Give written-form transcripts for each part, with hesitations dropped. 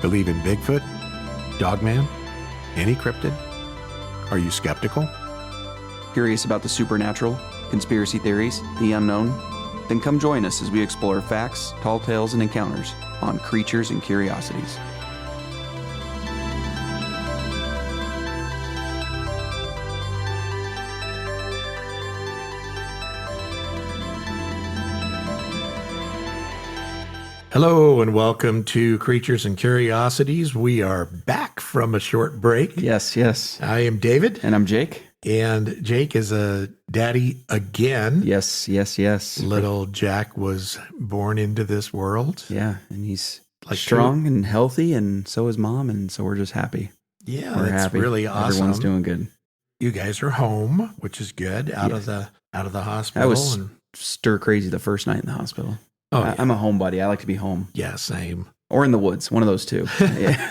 Believe in Bigfoot? Dogman? Any cryptid? Are you skeptical? Curious about the supernatural, conspiracy theories, the unknown? Then come join us as we explore facts, tall tales, and encounters on Creatures and Curiosities. Hello and welcome to Creatures and Curiosities. We are back from a short break. Yes, yes. I am David. And I'm Jake. And Jake is a daddy again. Yes. Little Jack was born into this world. Yeah, and he's Like strong and healthy, and so is mom, and so we're just happy. Yeah, We're that's happy. really awesome. Everyone's doing good. You guys are home, which is good, out of the hospital. I was stir crazy the first night in the hospital. Yeah. I'm a homebody. I like to be home. Yeah, same. Or in the woods, one of those two. Yeah,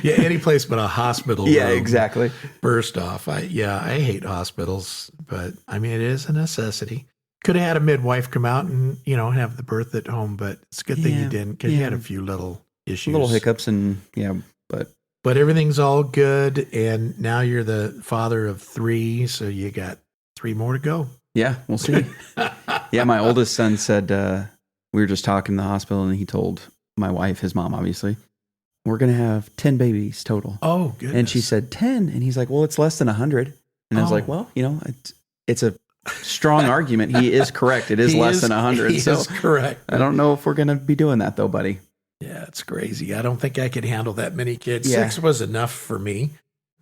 Yeah, any place but a hospital room. Yeah, exactly. First off, I hate hospitals, but I mean, it is a necessity. Could have had a midwife come out and, have the birth at home, but it's a good thing you didn't, because you had a few little issues. Little hiccups But everything's all good, and now you're the father of 3, so you got 3 more to go. Yeah, we'll see. Yeah, my oldest son said, we were just talking in the hospital, and he told my wife, his mom, obviously, we're going to have 10 babies total. Oh, goodness. And she said 10. And he's like, well, it's less than 100. And I was like, well, it's a strong argument. He is correct. It is less than 100. He is correct. I don't know if we're going to be doing that, though, buddy. Yeah, it's crazy. I don't think I could handle that many kids. Yeah. 6 was enough for me,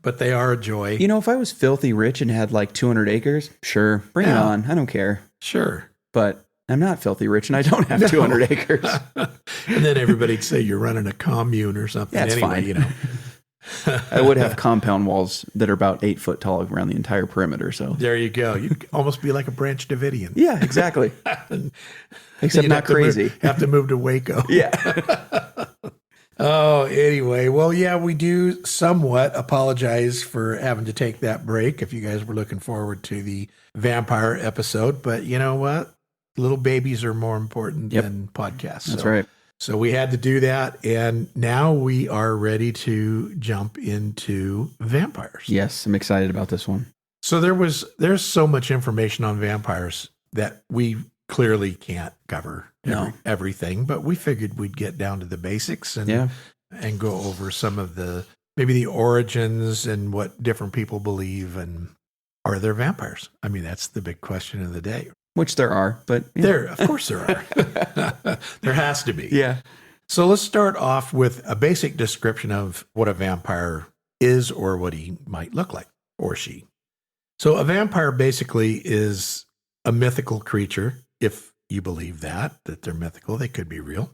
but they are a joy. If I was filthy rich and had like 200 acres, sure, bring it on. I don't care. Sure. But I'm not filthy rich, and I don't have 200 acres. And then everybody'd say you're running a commune or something. That's anyway, fine. I would have compound walls that are about 8 foot tall around the entire perimeter. So there you go. You'd almost be like a Branch Davidian. Yeah, exactly. Except not crazy. Have to move to Waco. Yeah. Oh, anyway. Well, yeah, we do somewhat apologize for having to take that break if you guys were looking forward to the vampire episode. But you know what? Little babies are more important than podcasts. That's right. So we had to do that. And now we are ready to jump into vampires. Yes, I'm excited about this one. So there's so much information on vampires that we clearly can't cover everything, but we figured we'd get down to the basics and go over some of maybe the origins and what different people believe. And are there vampires? I mean, that's the big question of the day. Which there are, but Of course there are. There has to be. Yeah. So let's start off with a basic description of what a vampire is or what he might look like, or she. So a vampire basically is a mythical creature, if you believe that they're mythical, they could be real,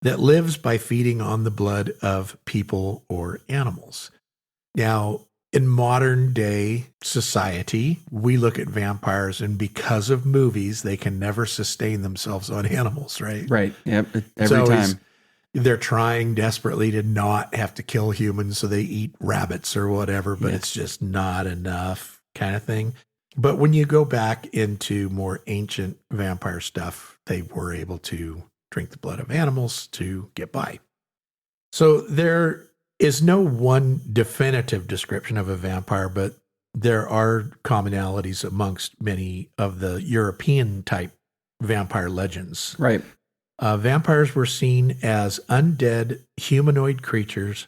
that lives by feeding on the blood of people or animals. Now, in modern day society, we look at vampires, and because of movies, they can never sustain themselves on animals, right? Right. Yep. Every time. They're trying desperately to not have to kill humans, so they eat rabbits or whatever, but it's just not enough kind of thing. But when you go back into more ancient vampire stuff, they were able to drink the blood of animals to get by. So there is no one definitive description of a vampire, but there are commonalities amongst many of the European type vampire legends. Right. Vampires were seen as undead humanoid creatures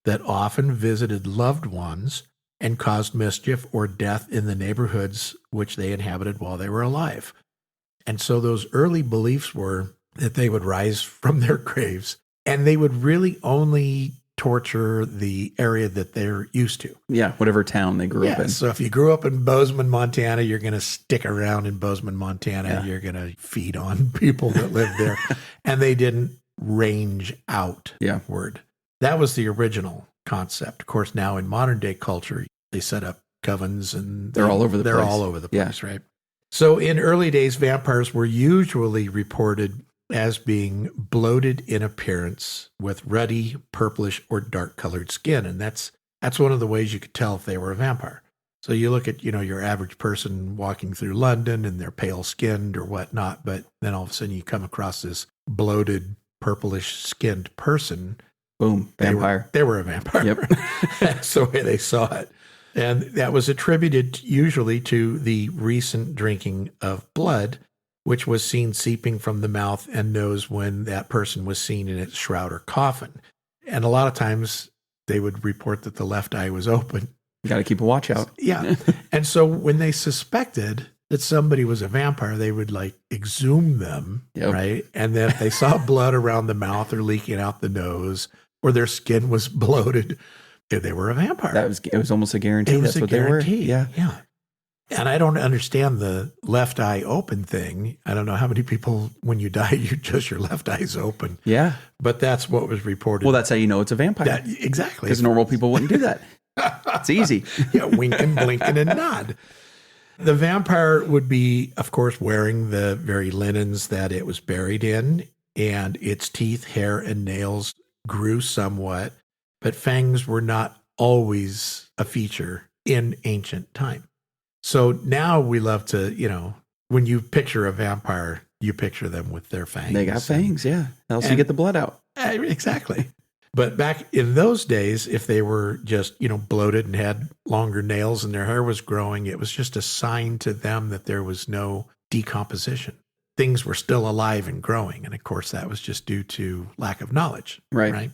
that often visited loved ones and caused mischief or death in the neighborhoods which they inhabited while they were alive. And so those early beliefs were that they would rise from their graves, and they would really only torture the area that they're used to. Yeah, whatever town they grew up in. So if you grew up in Bozeman, Montana, you're going to stick around in Bozeman, Montana. Yeah. You're going to feed on people that live there. And they didn't range outward. That was the original concept. Of course, now in modern day culture, they set up covens and they're all over the place. They're all over the place, right? So in early days, vampires were usually reported as being bloated in appearance with ruddy, purplish, or dark-colored skin. And that's one of the ways you could tell if they were a vampire. So you look at, your average person walking through London and they're pale-skinned or whatnot, but then all of a sudden you come across this bloated, purplish-skinned person, Boom, vampire. They were a vampire. Yep. That's the way they saw it. And that was attributed usually to the recent drinking of blood, which was seen seeping from the mouth and nose when that person was seen in its shroud or coffin. And a lot of times they would report that the left eye was open. You got to keep a watch out. Yeah. And so when they suspected that somebody was a vampire, they would like exhume them, right? And then if they saw blood around the mouth or leaking out the nose or their skin was bloated, they were a vampire. It was almost a guarantee. That's what they were. Yeah. And I don't understand the left eye open thing. I don't know how many people, when you die, your left eye's open. Yeah. But that's what was reported. Well, that's how you know it's a vampire. Exactly. Because normal people wouldn't do that. It's easy. Yeah, winking, blinking, and nod. The vampire would be, of course, wearing the very linens that it was buried in, and its teeth, hair, and nails grew somewhat, but fangs were not always a feature in ancient time. So now we love to, when you picture a vampire, you picture them with their fangs. They got fangs, yeah. Else you get the blood out. Exactly. But back in those days, if they were just, bloated and had longer nails and their hair was growing, it was just a sign to them that there was no decomposition. Things were still alive and growing. And of course, that was just due to lack of knowledge. Right.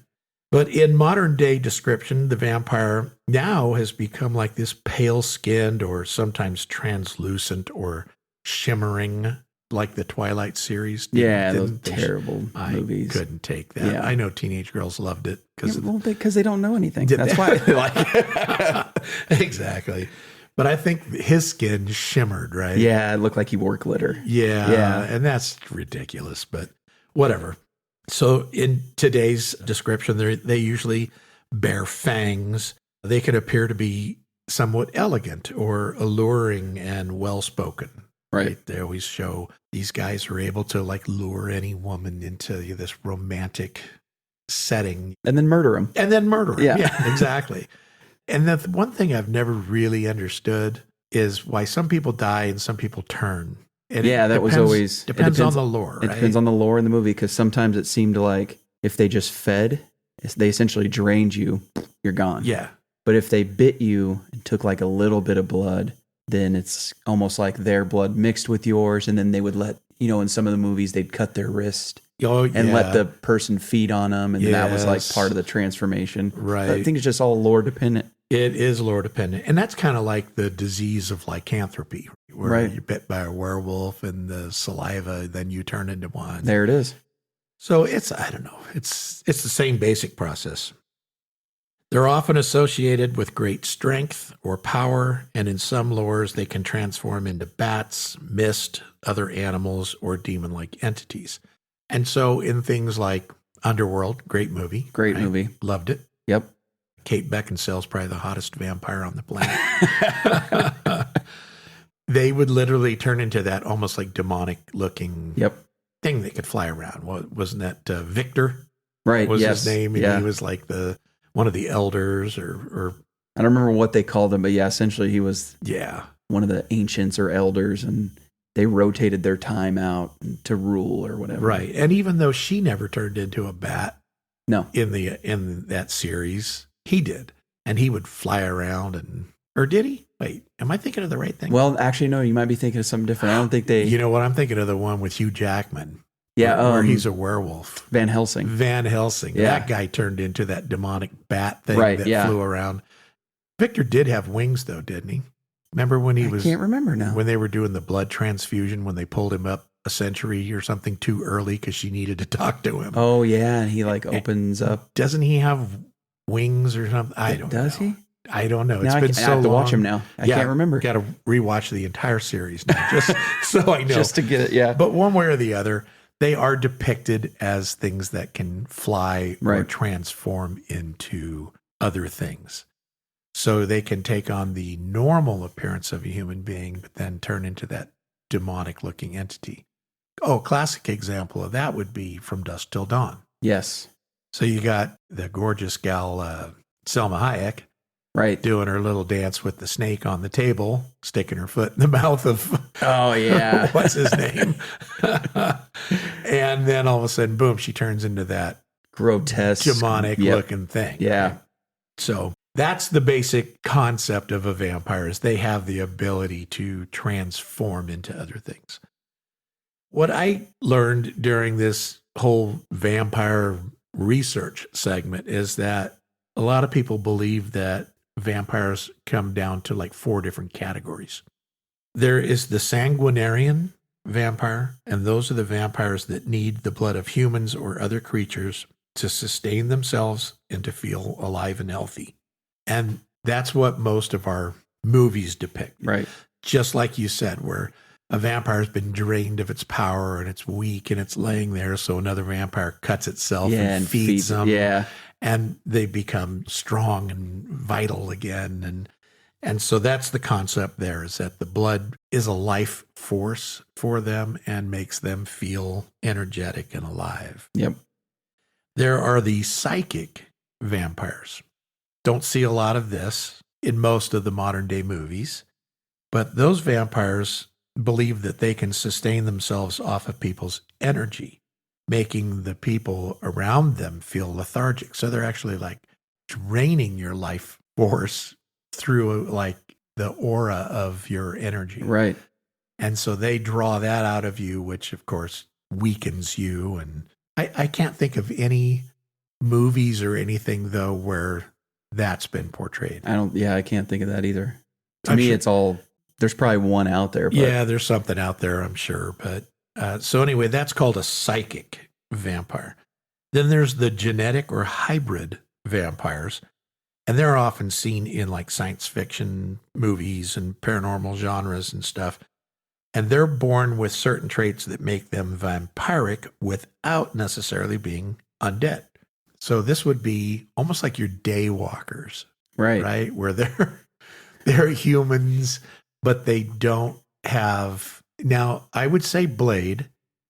But in modern day description, the vampire now has become like this pale skinned or sometimes translucent or shimmering, like the Twilight series. Those terrible movies. I couldn't take that. Yeah. I know teenage girls loved it because they don't know anything. That's why they like it. Exactly. But I think his skin shimmered, right? Yeah, it looked like he wore glitter. Yeah. And that's ridiculous, but whatever. So in today's description, they usually bear fangs. They can appear to be somewhat elegant or alluring and well-spoken. Right. They always show these guys are able to like lure any woman into this romantic setting. And then murder them. Yeah, exactly. And the one thing I've never really understood is why some people die and some people turn. And depends on the lore. Right? It depends on the lore in the movie, because sometimes it seemed like if they just fed, they essentially drained you, you're gone. Yeah. But if they bit you and took like a little bit of blood, then it's almost like their blood mixed with yours. And then they would let, in some of the movies, they'd cut their wrist and let the person feed on them. And that was like part of the transformation. Right. I think it's just all lore dependent. It is lore dependent. And that's kind of like the disease of lycanthropy, where you're bit by a werewolf and the saliva, then you turn into one. There it is. So I don't know. It's the same basic process. They're often associated with great strength or power, and in some lores, they can transform into bats, mist, other animals, or demon-like entities. And so in things like Underworld, great movie. Great movie. Loved it. Yep. Kate Beckinsale's probably the hottest vampire on the planet. They would literally turn into that almost like demonic-looking thing that could fly around. Wasn't that Victor? Right, was his name, and he was like one of the elders or I don't remember what they called him, but essentially he was one of the ancients or elders, and they rotated their time out to rule or whatever. Right. And even though she never turned into a bat in that series, he did. And he would fly around or did he? Wait, am I thinking of the right thing? Well, actually, no, you might be thinking of something different. I don't think they... You know what? I'm thinking of the one with Hugh Jackman. Yeah, where he's a werewolf. Van Helsing. Yeah. That guy turned into that demonic bat thing that flew around. Victor did have wings, though, didn't he? Remember when I can't remember now. When they were doing the blood transfusion, when they pulled him up a century or something too early because she needed to talk to him. Oh, yeah, and he opens up. Doesn't he have wings or something? I don't know. Does he? I don't know. It's been so long. I have to watch him now. I can't remember. Got to rewatch the entire series now, just so I know. Just to get it, yeah. But one way or the other, they are depicted as things that can fly or transform into other things. So they can take on the normal appearance of a human being, but then turn into that demonic-looking entity. Oh, classic example of that would be From Dusk Till Dawn. Yes. So you got the gorgeous gal, Selma Hayek, doing her little dance with the snake on the table, sticking her foot in the mouth of, oh yeah, what's his name? And then all of a sudden, boom, she turns into that grotesque, demonic looking thing. Yeah. Right? So that's the basic concept of a vampire, is they have the ability to transform into other things. What I learned during this whole vampire research segment is that a lot of people believe that vampires come down to like 4 different categories. There is the sanguinarian vampire, and those are the vampires that need the blood of humans or other creatures to sustain themselves and to feel alive and healthy. And that's what most of our movies depict. Right. Just like you said, where a vampire has been drained of its power and it's weak and it's laying there, so another vampire cuts itself and feeds them. Yeah. And they become strong and vital again. And so that's the concept there, is that the blood is a life force for them and makes them feel energetic and alive. Yep. There are the psychic vampires. Don't see a lot of this in most of the modern day movies, but those vampires believe that they can sustain themselves off of people's energy, making the people around them feel lethargic. So they're actually like draining your life force through like the aura of your energy. Right. And so they draw that out of you, which of course weakens you. And I can't think of any movies or anything though where that's been portrayed. I can't think of that either. To me, it's all, there's probably one out there. But. Yeah, there's something out there, I'm sure. But so anyway, that's called a psychic vampire. Then there's the genetic or hybrid vampires. And they're often seen in like science fiction movies and paranormal genres and stuff. And they're born with certain traits that make them vampiric without necessarily being undead. So this would be almost like your daywalkers, right? Where they're humans, but they don't have. Now, I would say Blade,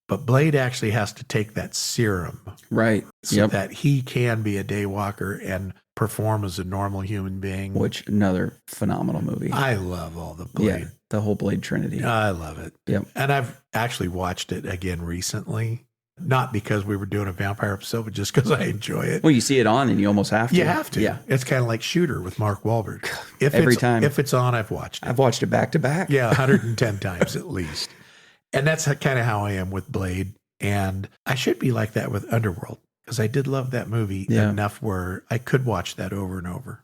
but Blade actually has to take that serum, right? So that he can be a daywalker and perform as a normal human being. Which another phenomenal movie. I love all the Blade. Yeah, the whole Blade trilogy. I love it. Yep. And I've actually watched it again recently. Not because we were doing a vampire episode, but just because I enjoy it. Well, you see it on and you almost have to. You have to. Yeah. It's kind of like Shooter with Mark Wahlberg. Every time. If it's on, I've watched it. I've watched it back to back. Yeah, 110 times at least. And that's kind of how I am with Blade. And I should be like that with Underworld, because I did love that movie enough where I could watch that over and over.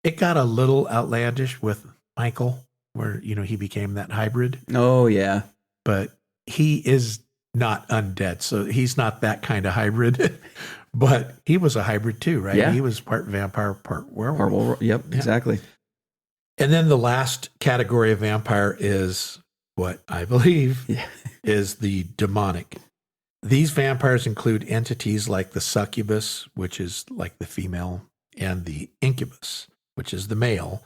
It got a little outlandish with Michael, where, he became that hybrid. Oh, yeah. But he is not undead, so he's not that kind of hybrid. But he was a hybrid too, right? Yeah. He was part vampire, part werewolf. Yep, yeah. Exactly. And then the last category of vampire is what I believe is the demonic. These vampires include entities like the succubus, which is like the female, and the incubus, which is the male.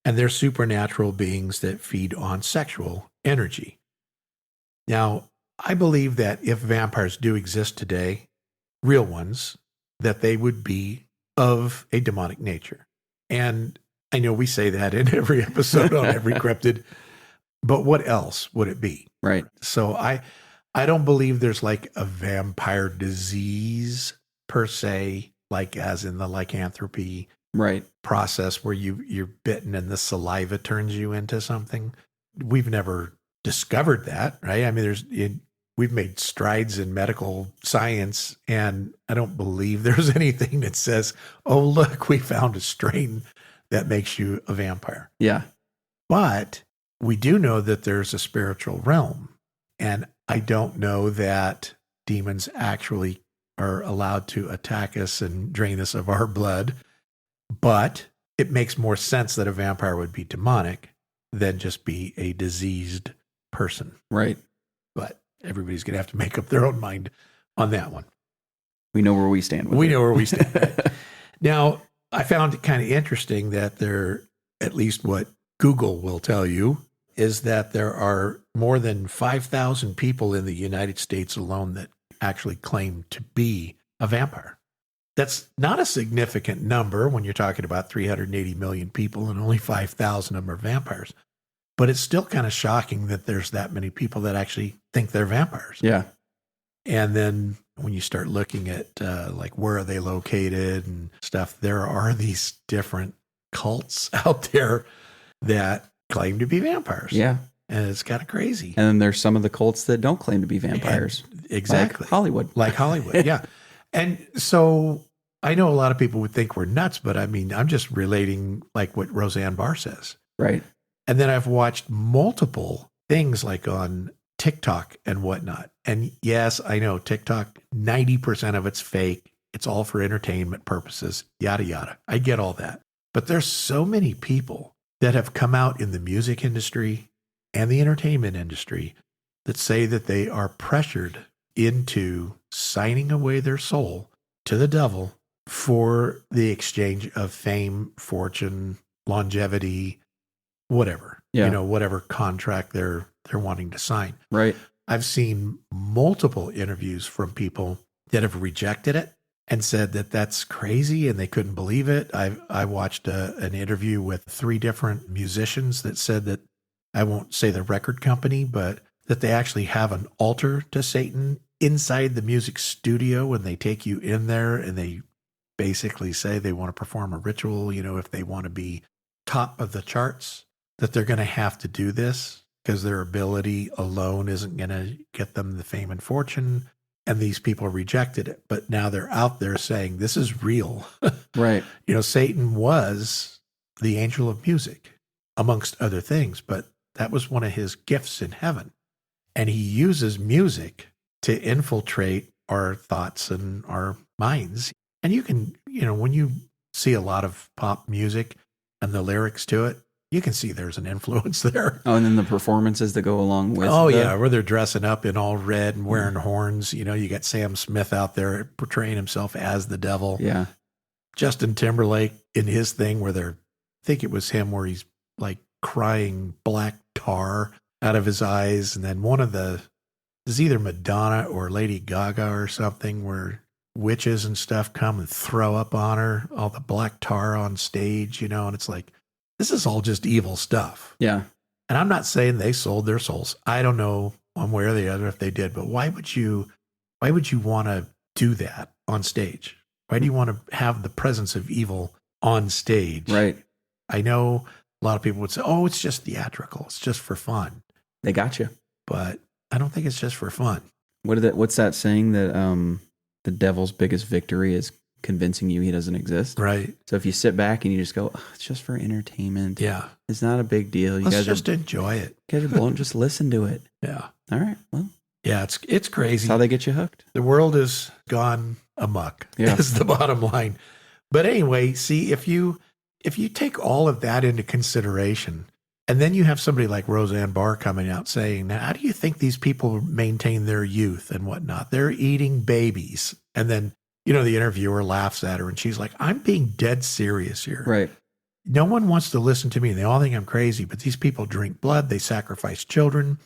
And they're supernatural beings that feed on sexual energy. Now, I believe that if vampires do exist today, real ones, that they would be of a demonic nature. And I know we say that in every episode on every cryptid, but what else would it be? Right. So I don't believe there's like a vampire disease per se, like as in the lycanthropy process where you're bitten and the saliva turns you into something. We've never discovered that, right? I mean, we've made strides in medical science, and I don't believe there's anything that says, oh, look, we found a strain that makes you a vampire. Yeah. But we do know that there's a spiritual realm, and I don't know that demons actually are allowed to attack us and drain us of our blood, but it makes more sense that a vampire would be demonic than just be a diseased person. Right. But everybody's going to have to make up their own mind on that one. We know where we stand with We it. know where we stand. Now, I found it kind of interesting that at least what Google will tell you, is that there are more than 5,000 people in the United States alone that actually claim to be a vampire. That's not a significant number when you're talking about 380 million people and only 5,000 of them are vampires. But it's still kind of shocking that there's that many people that actually think they're vampires. Yeah. And then when you start looking at like where are they located and stuff, there are these different cults out there that claim to be vampires. Yeah. And it's kind of crazy. And then there's some of the cults that don't claim to be vampires. And exactly. Like Hollywood. Like Hollywood, yeah. And so I know a lot of people would think we're nuts, but I mean, I'm just relating like what Roseanne Barr says. Right. And then I've watched multiple things like on TikTok and whatnot. And yes, I know TikTok, 90% of it's fake. It's all for entertainment purposes, yada, yada. I get all that. But there's so many people that have come out in the music industry and the entertainment industry that say that they are pressured into signing away their soul to the devil for the exchange of fame, fortune, longevity, whatever, whatever contract they're wanting to sign. Right. I've seen multiple interviews from people that have rejected it and said that that's crazy and they couldn't believe it. I watched an interview with 3 different musicians that said that, I won't say the record company, but that they actually have an altar to Satan inside the music studio when they take you in there, and they basically say they want to perform a ritual, if they want to be top of the charts, that they're going to have to do this because their ability alone isn't going to get them the fame and fortune. And these people rejected it. But now they're out there saying this is real. Right. Satan was the angel of music, amongst other things, but that was one of his gifts in heaven. And he uses music to infiltrate our thoughts and our minds. And you can, when you see a lot of pop music and the lyrics to it, you can see there's an influence there. Oh, and then the performances that go along with yeah, where they're dressing up in all red and wearing horns. You got Sam Smith out there portraying himself as the devil. Yeah. Justin Timberlake in his thing where I think it was him where he's like crying black tar out of his eyes. And then it's either Madonna or Lady Gaga or something where witches and stuff come and throw up on her, all the black tar on stage, and it's like, this is all just evil stuff. Yeah. And I'm not saying they sold their souls. I don't know one way or the other if they did, but why would you want to do that on stage? Why do you want to have the presence of evil on stage? Right. I know a lot of people would say, oh, it's just theatrical. It's just for fun. They got you. But I don't think it's just for fun. What's that saying that the devil's biggest victory is convincing you he doesn't exist? Right. So if you sit back and you just go, it's just for entertainment. Yeah. It's not a big deal. Let's just enjoy it. You guys are blown. Just listen to it. Yeah. All right. Well. Yeah, it's crazy. That's how they get you hooked. The world has gone amok. Yeah. Is the bottom line. But anyway, see, if you take all of that into consideration, and then you have somebody like Roseanne Barr coming out saying, now, how do you think these people maintain their youth and whatnot? They're eating babies. And then, the interviewer laughs at her and she's like, I'm being dead serious here. Right. No one wants to listen to me. They all think I'm crazy, but these people drink blood. They sacrifice children.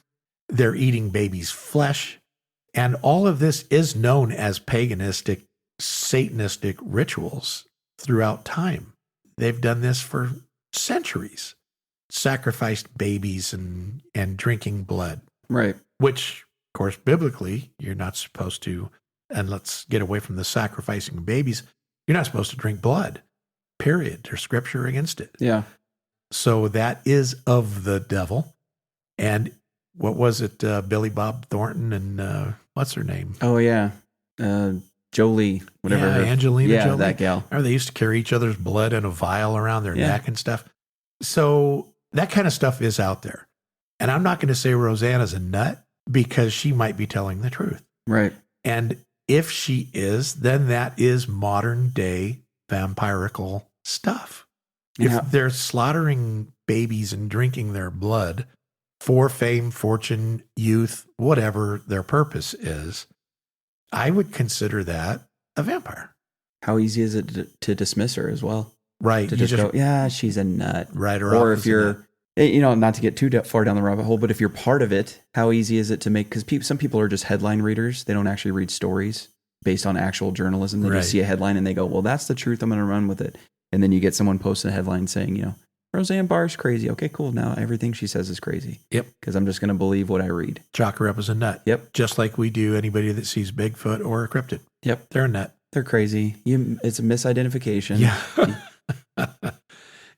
They're eating babies' flesh. And all of this is known as paganistic, Satanistic rituals throughout time. They've done this for centuries. Sacrificed babies and drinking blood. Right. Which, of course, biblically, you're not supposed to, and let's get away from the sacrificing of babies, you're not supposed to drink blood, period. There's scripture against it. Yeah. So that is of the devil. And what was it, Billy Bob Thornton and what's her name? Oh, yeah. Jolie, whatever. Yeah, Angelina Jolie. That gal. Or they used to carry each other's blood in a vial around their neck and stuff. So that kind of stuff is out there. And I'm not going to say Roseanne is a nut because she might be telling the truth. Right. And if she is, then that is modern day vampirical stuff. Yeah. If they're slaughtering babies and drinking their blood for fame, fortune, youth, whatever their purpose is, I would consider that a vampire. How easy is it to dismiss her as well? Right. To just go, yeah, she's a nut. Right. Or if you're, not to get too far down the rabbit hole, but if you're part of it, how easy is it to make, because some people are just headline readers. They don't actually read stories based on actual journalism. They just see a headline and they go, well, that's the truth. I'm going to run with it. And then you get someone posting a headline saying, Roseanne Barr's crazy. Okay, cool. Now everything she says is crazy. Yep. Because I'm just going to believe what I read. Chalk her up as a nut. Yep. Just like we do anybody that sees Bigfoot or a cryptid. Yep. They're a nut. They're crazy. It's a misidentification. Yeah.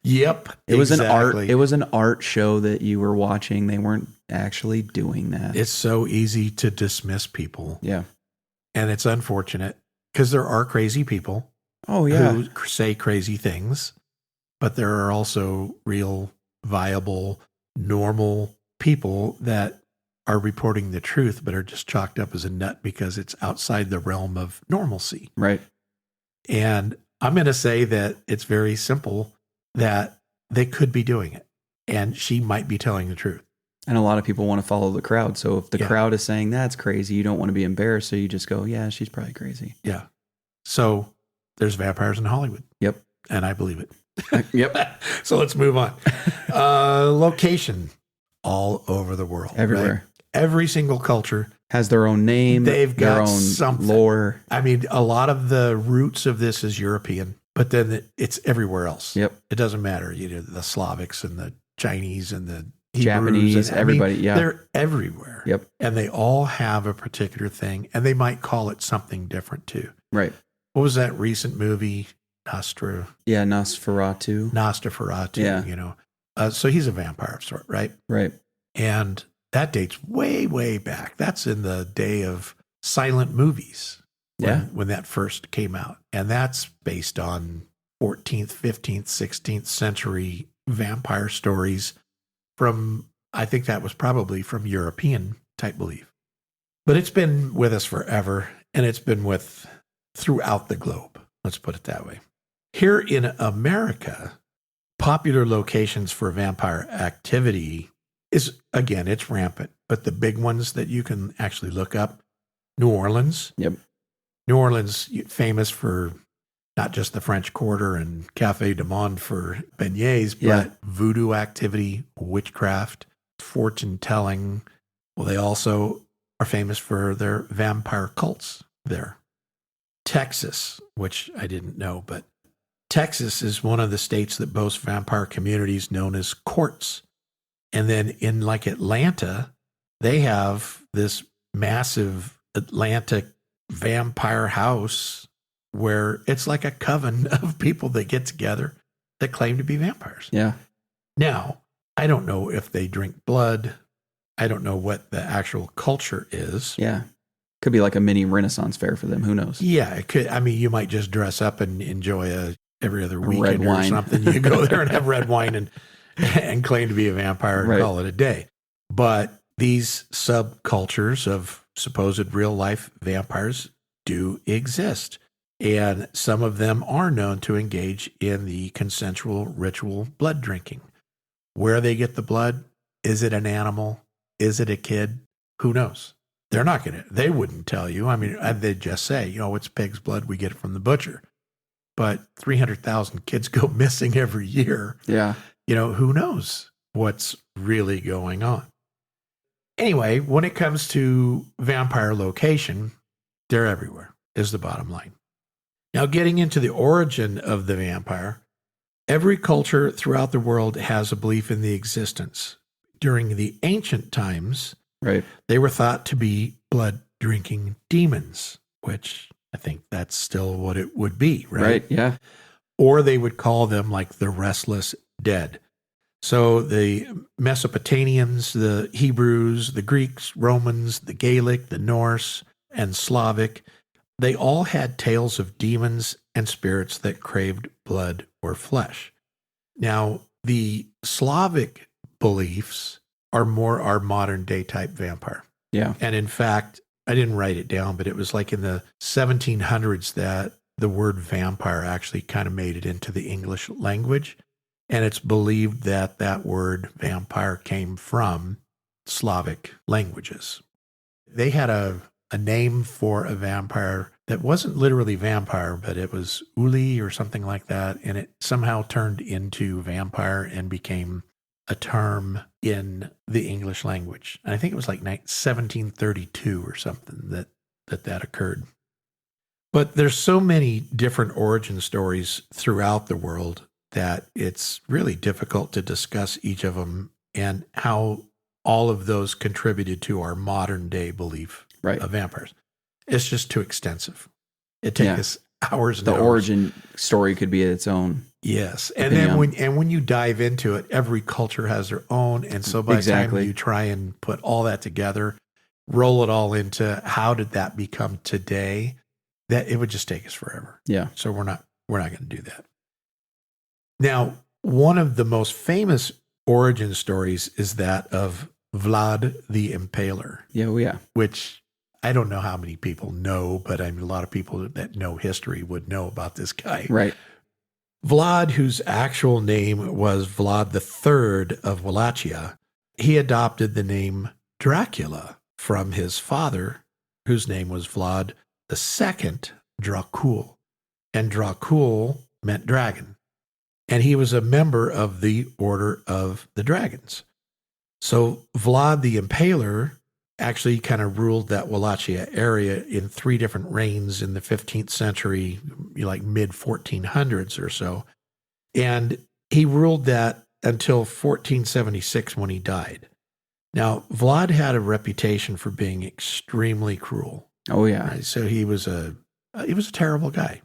Yep. It was exactly. It was an art show that you were watching. They weren't actually doing that. It's so easy to dismiss people. Yeah. And it's unfortunate because there are crazy people. Oh, yeah. Who say crazy things, but there are also real, viable, normal people that are reporting the truth, but are just chalked up as a nut because it's outside the realm of normalcy. Right. And I'm going to say that it's very simple that they could be doing it. And she might be telling the truth. And a lot of people want to follow the crowd. So if the crowd is saying that's crazy, you don't want to be embarrassed. So you just go, yeah, she's probably crazy. Yeah. So there's vampires in Hollywood. Yep. And I believe it. Yep. So let's move on. Location all over the world. Everywhere. Right? Every single culture has their own name. They've got their own something. Lore. I mean, a lot of the roots of this is European, but then it's everywhere else. Yep. It doesn't matter. You know, the Slavics and the Chinese and the Hebrews Japanese, and, everybody. Yeah. They're everywhere. Yep. And they all have a particular thing, and they might call it something different too. Right. What was that recent movie? Nosferatu. Yeah. You know. So he's a vampire of sort, right? Right. And that dates way, way back. That's in the day of silent movies. When that first came out. And that's based on 14th, 15th, 16th century vampire stories from, I think that was probably from European type belief. But it's been with us forever, and it's been throughout the globe. Let's put it that way. Here in America, popular locations for vampire activity is, again, it's rampant. But the big ones that you can actually look up, New Orleans. Yep. New Orleans, famous for not just the French Quarter and Café du Monde for beignets, but voodoo activity, witchcraft, fortune telling. Well, they also are famous for their vampire cults there. Texas, which I didn't know, but Texas is one of the states that boasts vampire communities known as courts. And then in like Atlanta, they have this massive Atlanta vampire house where it's like a coven of people that get together that claim to be vampires. Yeah. Now, I don't know if they drink blood. I don't know what the actual culture is. Yeah. Could be like a mini Renaissance fair for them. Who knows? Yeah, it could. I mean, you might just dress up and enjoy every other weekend or something. You go there and have red wine and claim to be a vampire and call it a day. But these subcultures of supposed real life vampires do exist. And some of them are known to engage in the consensual ritual blood drinking. Where they get the blood, is it an animal? Is it a kid? Who knows? They're not going to, they wouldn't tell you. I mean, they'd just say, it's pig's blood. We get it from the butcher. But 300,000 kids go missing every year. Yeah. Who knows what's really going on? Anyway, when it comes to vampire location, they're everywhere, is the bottom line. Now, getting into the origin of the vampire, every culture throughout the world has a belief in the existence. During the ancient times, they were thought to be blood-drinking demons, which I think that's still what it would be, right? Right, yeah. Or they would call them like the restless dead. So the Mesopotamians, the Hebrews, the Greeks, Romans, the Gaelic, the Norse, and Slavic, they all had tales of demons and spirits that craved blood or flesh. Now, the Slavic beliefs are more our modern day type vampire. Yeah. And in fact, I didn't write it down, but it was like in the 1700s that the word vampire actually kind of made it into the English language. And it's believed that that word vampire came from Slavic languages. They had a name for a vampire that wasn't literally vampire, but it was uli or something like that. And it somehow turned into vampire and became a term in the English language. And I think it was like 1732 or something that occurred. But there's so many different origin stories throughout the world that it's really difficult to discuss each of them and how all of those contributed to our modern day belief of vampires. It's just too extensive. It takes us hours and the hours. origin story could be its own. Yes. And then when you dive into it, every culture has their own. And so by the time you try and put all that together, roll it all into how did that become today, that it would just take us forever. Yeah. So we're not going to do that. Now, one of the most famous origin stories is that of Vlad the Impaler. Yeah. Which I don't know how many people know, but I mean, a lot of people that know history would know about this guy. Right. Vlad, whose actual name was Vlad III of Wallachia, he adopted the name Dracula from his father, whose name was Vlad II Dracul. And Dracul meant dragon. And he was a member of the Order of the Dragons. So Vlad the Impaler actually kind of ruled that Wallachia area in 3 different reigns in the 15th century, like mid 1400s or so. And he ruled that until 1476 when he died. Now, Vlad had a reputation for being extremely cruel. Oh, yeah. Right? So he was a terrible guy.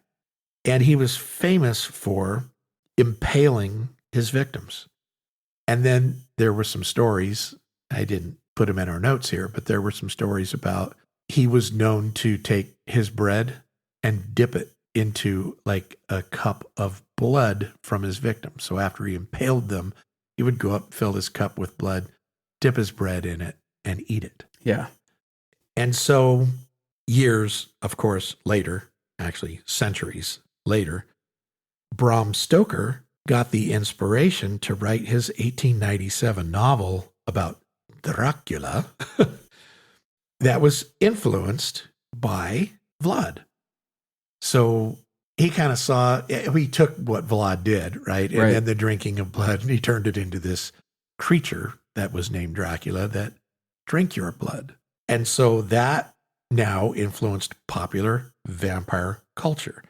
And he was famous for impaling his victims. And then there were some stories, I didn't put them in our notes here, but there were some stories about he was known to take his bread and dip it into like a cup of blood from his victims. So after he impaled them, he would go up, fill his cup with blood, dip his bread in it, and eat it. Yeah. And so years, of course, later, actually centuries later, Bram Stoker got the inspiration to write his 1897 novel about Dracula that was influenced by Vlad. So he kind of saw, he took what Vlad did, right? And then the drinking of blood, and he turned it into this creature that was named Dracula that drank your blood. And so that now influenced popular vampire culture.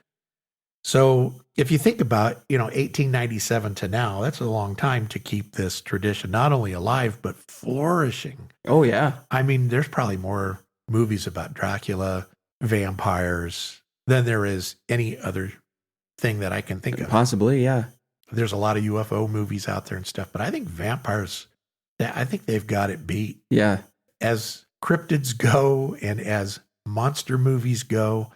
So if you think about, 1897 to now, that's a long time to keep this tradition not only alive, but flourishing. Oh, yeah. I mean, there's probably more movies about Dracula, vampires, than there is any other thing that I can think of. Possibly, yeah. There's a lot of UFO movies out there and stuff, but I think vampires, I think they've got it beat. Yeah. As cryptids go and as monster movies go,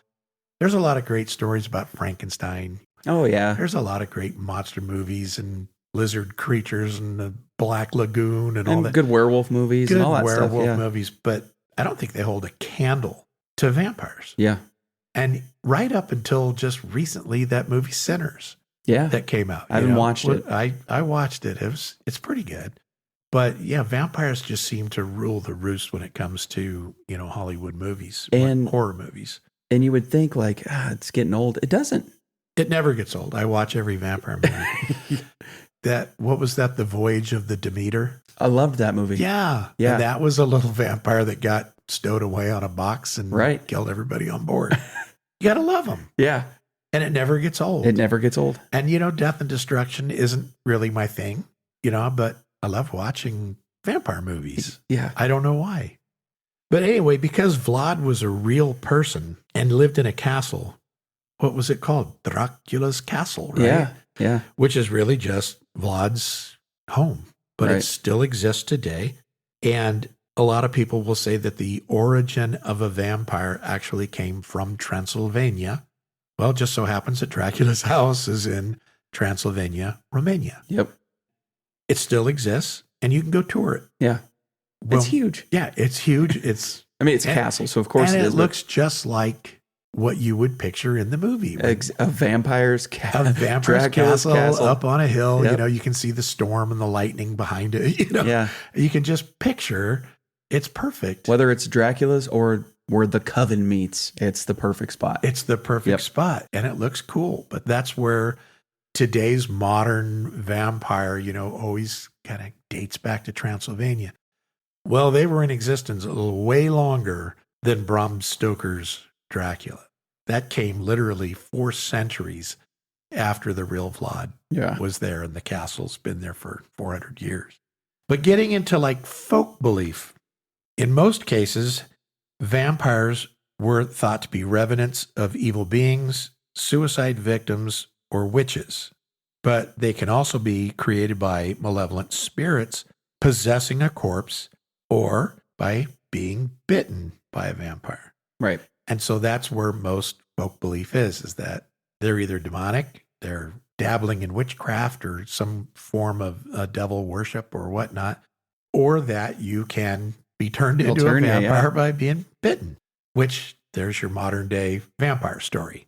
there's a lot of great stories about Frankenstein. Oh, yeah. There's a lot of great monster movies and lizard creatures and the Black Lagoon and all that. Good werewolf movies and all that stuff. Good werewolf movies, but I don't think they hold a candle to vampires. Yeah. And right up until just recently, that movie Sinners that came out. I haven't watched it. I watched it. It's pretty good. But yeah, vampires just seem to rule the roost when it comes to, Hollywood movies and horror movies. And you would think like, it's getting old. It doesn't. It never gets old. I watch every vampire movie. What was that? The Voyage of the Demeter? I loved that movie. Yeah. And that was a little vampire that got stowed away on a box and killed everybody on board. You got to love them. Yeah. And it never gets old. It never gets old. And, death and destruction isn't really my thing, but I love watching vampire movies. Yeah. I don't know why. But anyway, because Vlad was a real person and lived in a castle, what was it called? Dracula's castle, right? Yeah, yeah. Which is really just Vlad's home, but it still exists today. And a lot of people will say that the origin of a vampire actually came from Transylvania. Well, it just so happens that Dracula's house is in Transylvania, Romania. Yep. It still exists, and you can go tour it. Yeah. Well, it's huge. Yeah, it's huge. It's a castle, so of course it looks just like what you would picture in the movie. A vampire's castle. A vampire's castle up on a hill. Yep. You can see the storm and the lightning behind it. Yeah. You can just picture. It's perfect. Whether it's Dracula's or where the coven meets, it's the perfect spot. It's the perfect spot, and it looks cool. But that's where today's modern vampire, always kind of dates back to Transylvania. Well, they were in existence way longer than Bram Stoker's Dracula. That came literally 4 centuries after the real Vlad Yeah. was there, and the castle's been there for 400 years. But getting into like folk belief, in most cases, vampires were thought to be revenants of evil beings, suicide victims, or witches. But they can also be created by malevolent spirits possessing a corpse or by being bitten by a vampire. Right. And so that's where most folk belief is that they're either demonic, they're dabbling in witchcraft or some form of devil worship or whatnot, or that you can be turned into a vampire by being bitten, which there's your modern day vampire story.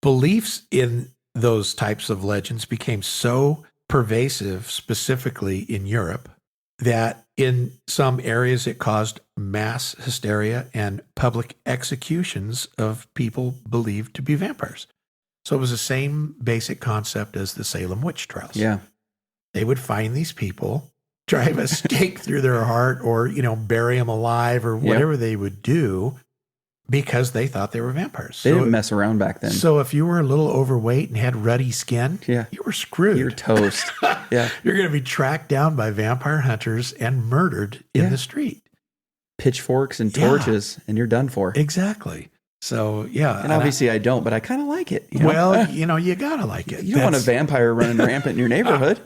Beliefs in those types of legends became so pervasive, specifically in Europe, that in some areas it caused mass hysteria and public executions of people believed to be vampires. So it was the same basic concept as the Salem witch trials. Yeah. They would find these people, drive a stake through their heart, or, bury them alive or whatever they would do because they thought they were vampires. They didn't mess around back then. So if you were a little overweight and had ruddy skin, you were screwed. You're toast. Yeah. You're going to be tracked down by vampire hunters and murdered in the street. Pitchforks and torches, and you're done for. Exactly. So, yeah. And obviously I don't, but I kind of like it. Well, you got to like it. You don't want a vampire running rampant in your neighborhood.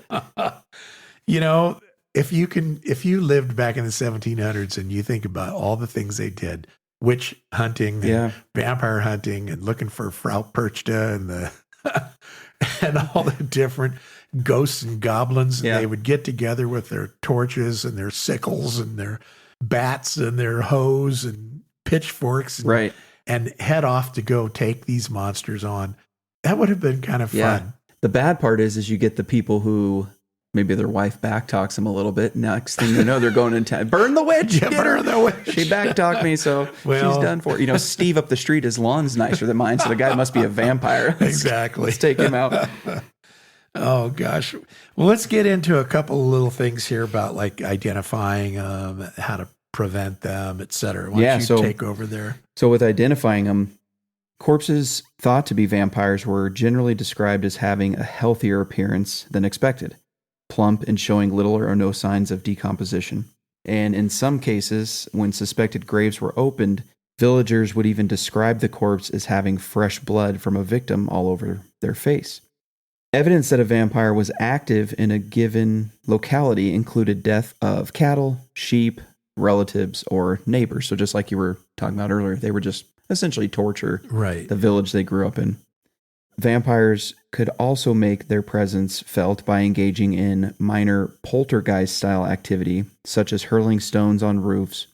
If you lived back in the 1700s and you think about all the things they did, witch hunting and vampire hunting and looking for Frau Perchta and and all the different ghosts and goblins, and they would get together with their torches and their sickles and their bats and their hoes and pitchforks and head off to go take these monsters on. That would have been kind of fun. The bad part is you get the people who maybe their wife backtalks them a little bit. Next thing you know, they're going into town. Burn the witch! Burn the witch! She backtalked me, so she's done for. Steve up the street, his lawn's nicer than mine, so the guy must be a vampire. Exactly. Let's take him out. Oh, gosh. Well, let's get into a couple of little things here about like identifying them, how to prevent them, et cetera. Why don't you take over there? So with identifying them, corpses thought to be vampires were generally described as having a healthier appearance than expected, plump and showing little or no signs of decomposition. And in some cases, when suspected graves were opened, villagers would even describe the corpse as having fresh blood from a victim all over their face. Evidence that a vampire was active in a given locality included death of cattle, sheep, relatives, or neighbors. So just like you were talking about earlier, they were just essentially torture the village they grew up in. Vampires could also make their presence felt by engaging in minor poltergeist-style activity, such as hurling stones on roofs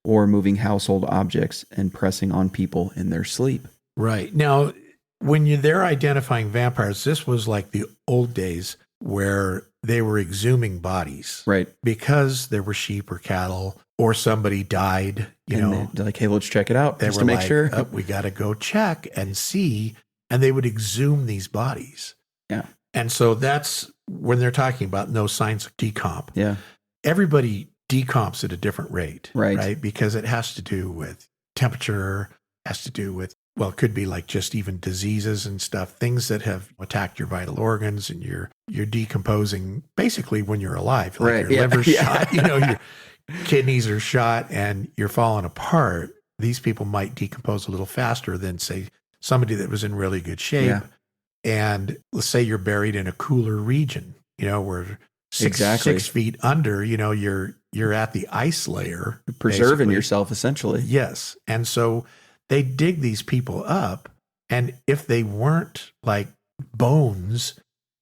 or moving household objects and pressing on people in their sleep. Right. Now, when they're identifying vampires, this was like the old days where they were exhuming bodies. Right. Because there were sheep or cattle or somebody died, they're like, hey, let's check it out just to make sure. Oh, we got to go check and see. And they would exhume these bodies. Yeah. And so that's when they're talking about no signs of decomp. Yeah. Everybody decomps at a different rate. Right. Because it has to do with temperature, has to do with, well, it could be like just even diseases and stuff, things that have attacked your vital organs, and you're decomposing basically when you're alive. Like your liver's shot, your kidneys are shot and you're falling apart. These people might decompose a little faster than, say, somebody that was in really good shape. Yeah. And let's say you're buried in a cooler region, where 6 feet under, you're at the ice layer. You're preserving yourself, essentially. Yes. And so they dig these people up. And if they weren't like bones,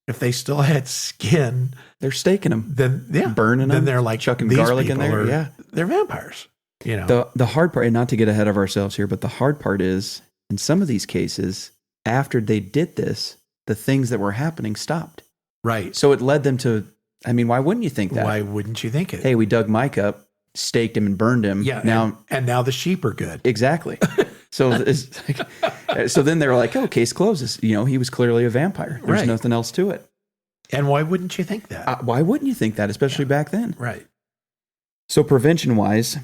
if they still had skin, they're staking them. Then, burning them. Then they're like chucking garlic in there. They're vampires. The hard part, and not to get ahead of ourselves here, but the hard part is, in some of these cases, after they did this, the things that were happening stopped. Right. So it led them to, why wouldn't you think that? Why wouldn't you think it? Hey, we dug Mike up, staked him and burned him. Yeah. Now the sheep are good. Exactly. So so then they're like, oh, case closes. He was clearly a vampire. There's nothing else to it. And why wouldn't you think that? Why wouldn't you think that, especially back then? Right. So prevention-wise,